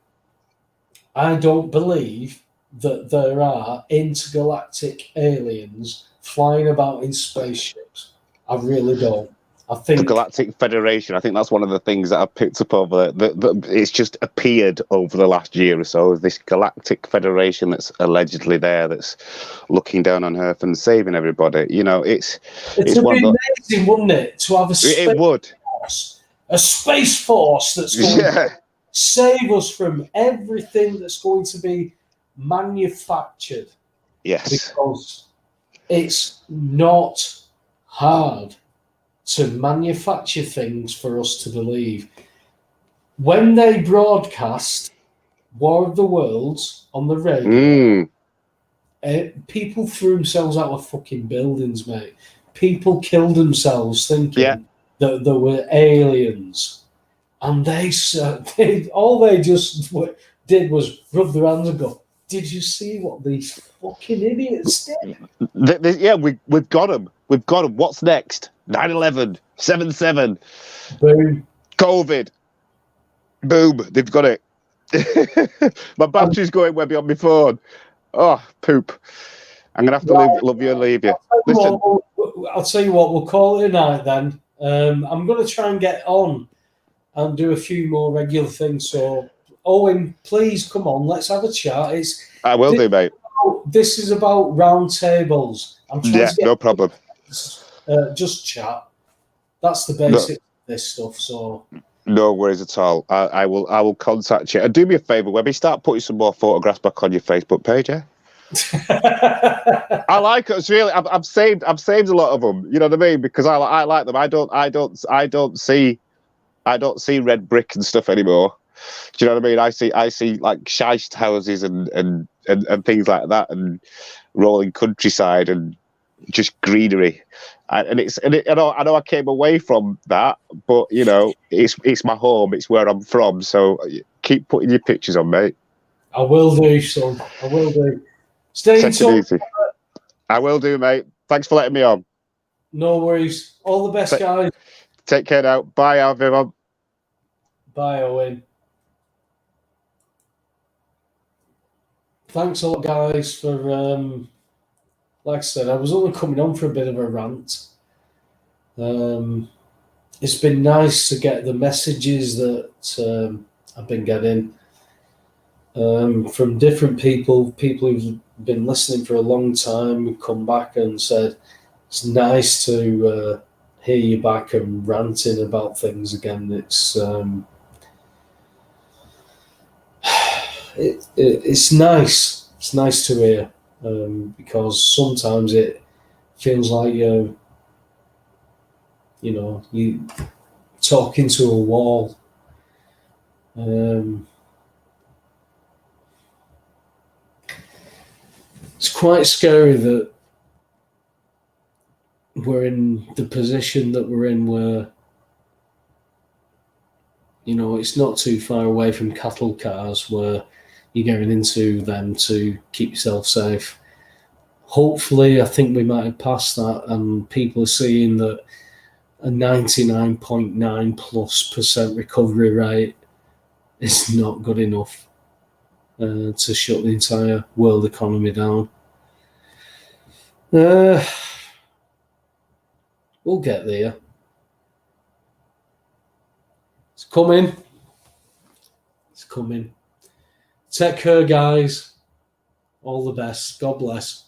I don't believe that there are intergalactic aliens flying about in spaceships. I really don't. I think the Galactic Federation, I think that's one of the things that I've picked up over it's just appeared over the last year or so. This Galactic Federation that's allegedly there, that's looking down on Earth and saving everybody. You know, it's one be amazing, wouldn't it, to have a space force that's going to save us from everything that's going to be manufactured. Yes, because it's not hard to manufacture things for us to believe. When they broadcast War of the Worlds on the radio, people threw themselves out of fucking buildings, mate. People killed themselves thinking that there were aliens. And all they just did was rub their hands and go, did you see what these fucking idiots did? We've got them. We've got them. What's next? 9/11, 7/7. Boom. COVID. Boom. They've got it. My battery's going way beyond my phone. Oh, poop. I'm going to have to love you and leave you. Listen. I'll tell you what, we'll call it a night then. I'm going to try and get on and do a few more regular things. So, Owen, please come on. Let's have a chat. I will do, mate. This is about round tables. I'm trying to get no problem. Just chat. That's the basic of this stuff. So no worries at all. I will contact you. And do me a favour, Webby, start putting some more photographs back on your Facebook page, yeah? I like it. It's really. I've saved a lot of them. You know what I mean? Because I like them. I don't see red brick and stuff anymore. Do you know what I mean? I see like shiest houses and things like that, and rolling countryside and just greenery. I know I came away from that, but you know, it's my home. It's where I'm from. So keep putting your pictures on, mate. I will do, son. I will do. Stay in touch. I will do, mate. Thanks for letting me on. No worries. All the best, guys. Take care now. Bye, everyone. Bye, Owen. Thanks a lot, guys, for like I said, I was only coming on for a bit of a rant. It's been nice to get the messages that I've been getting from different people who've been listening for a long time, who come back and said, it's nice to hear you back and ranting about things again. It's nice. It's nice to hear because sometimes it feels like you talking to a wall. It's quite scary that we're in the position that we're in, where it's not too far away from cattle cars, where you're going into them to keep yourself safe. Hopefully, I think we might have passed that, and people are seeing that a 99.9+% recovery rate is not good enough to shut the entire world economy down. We'll get there. It's coming. It's coming. Take care, guys. All the best. God bless.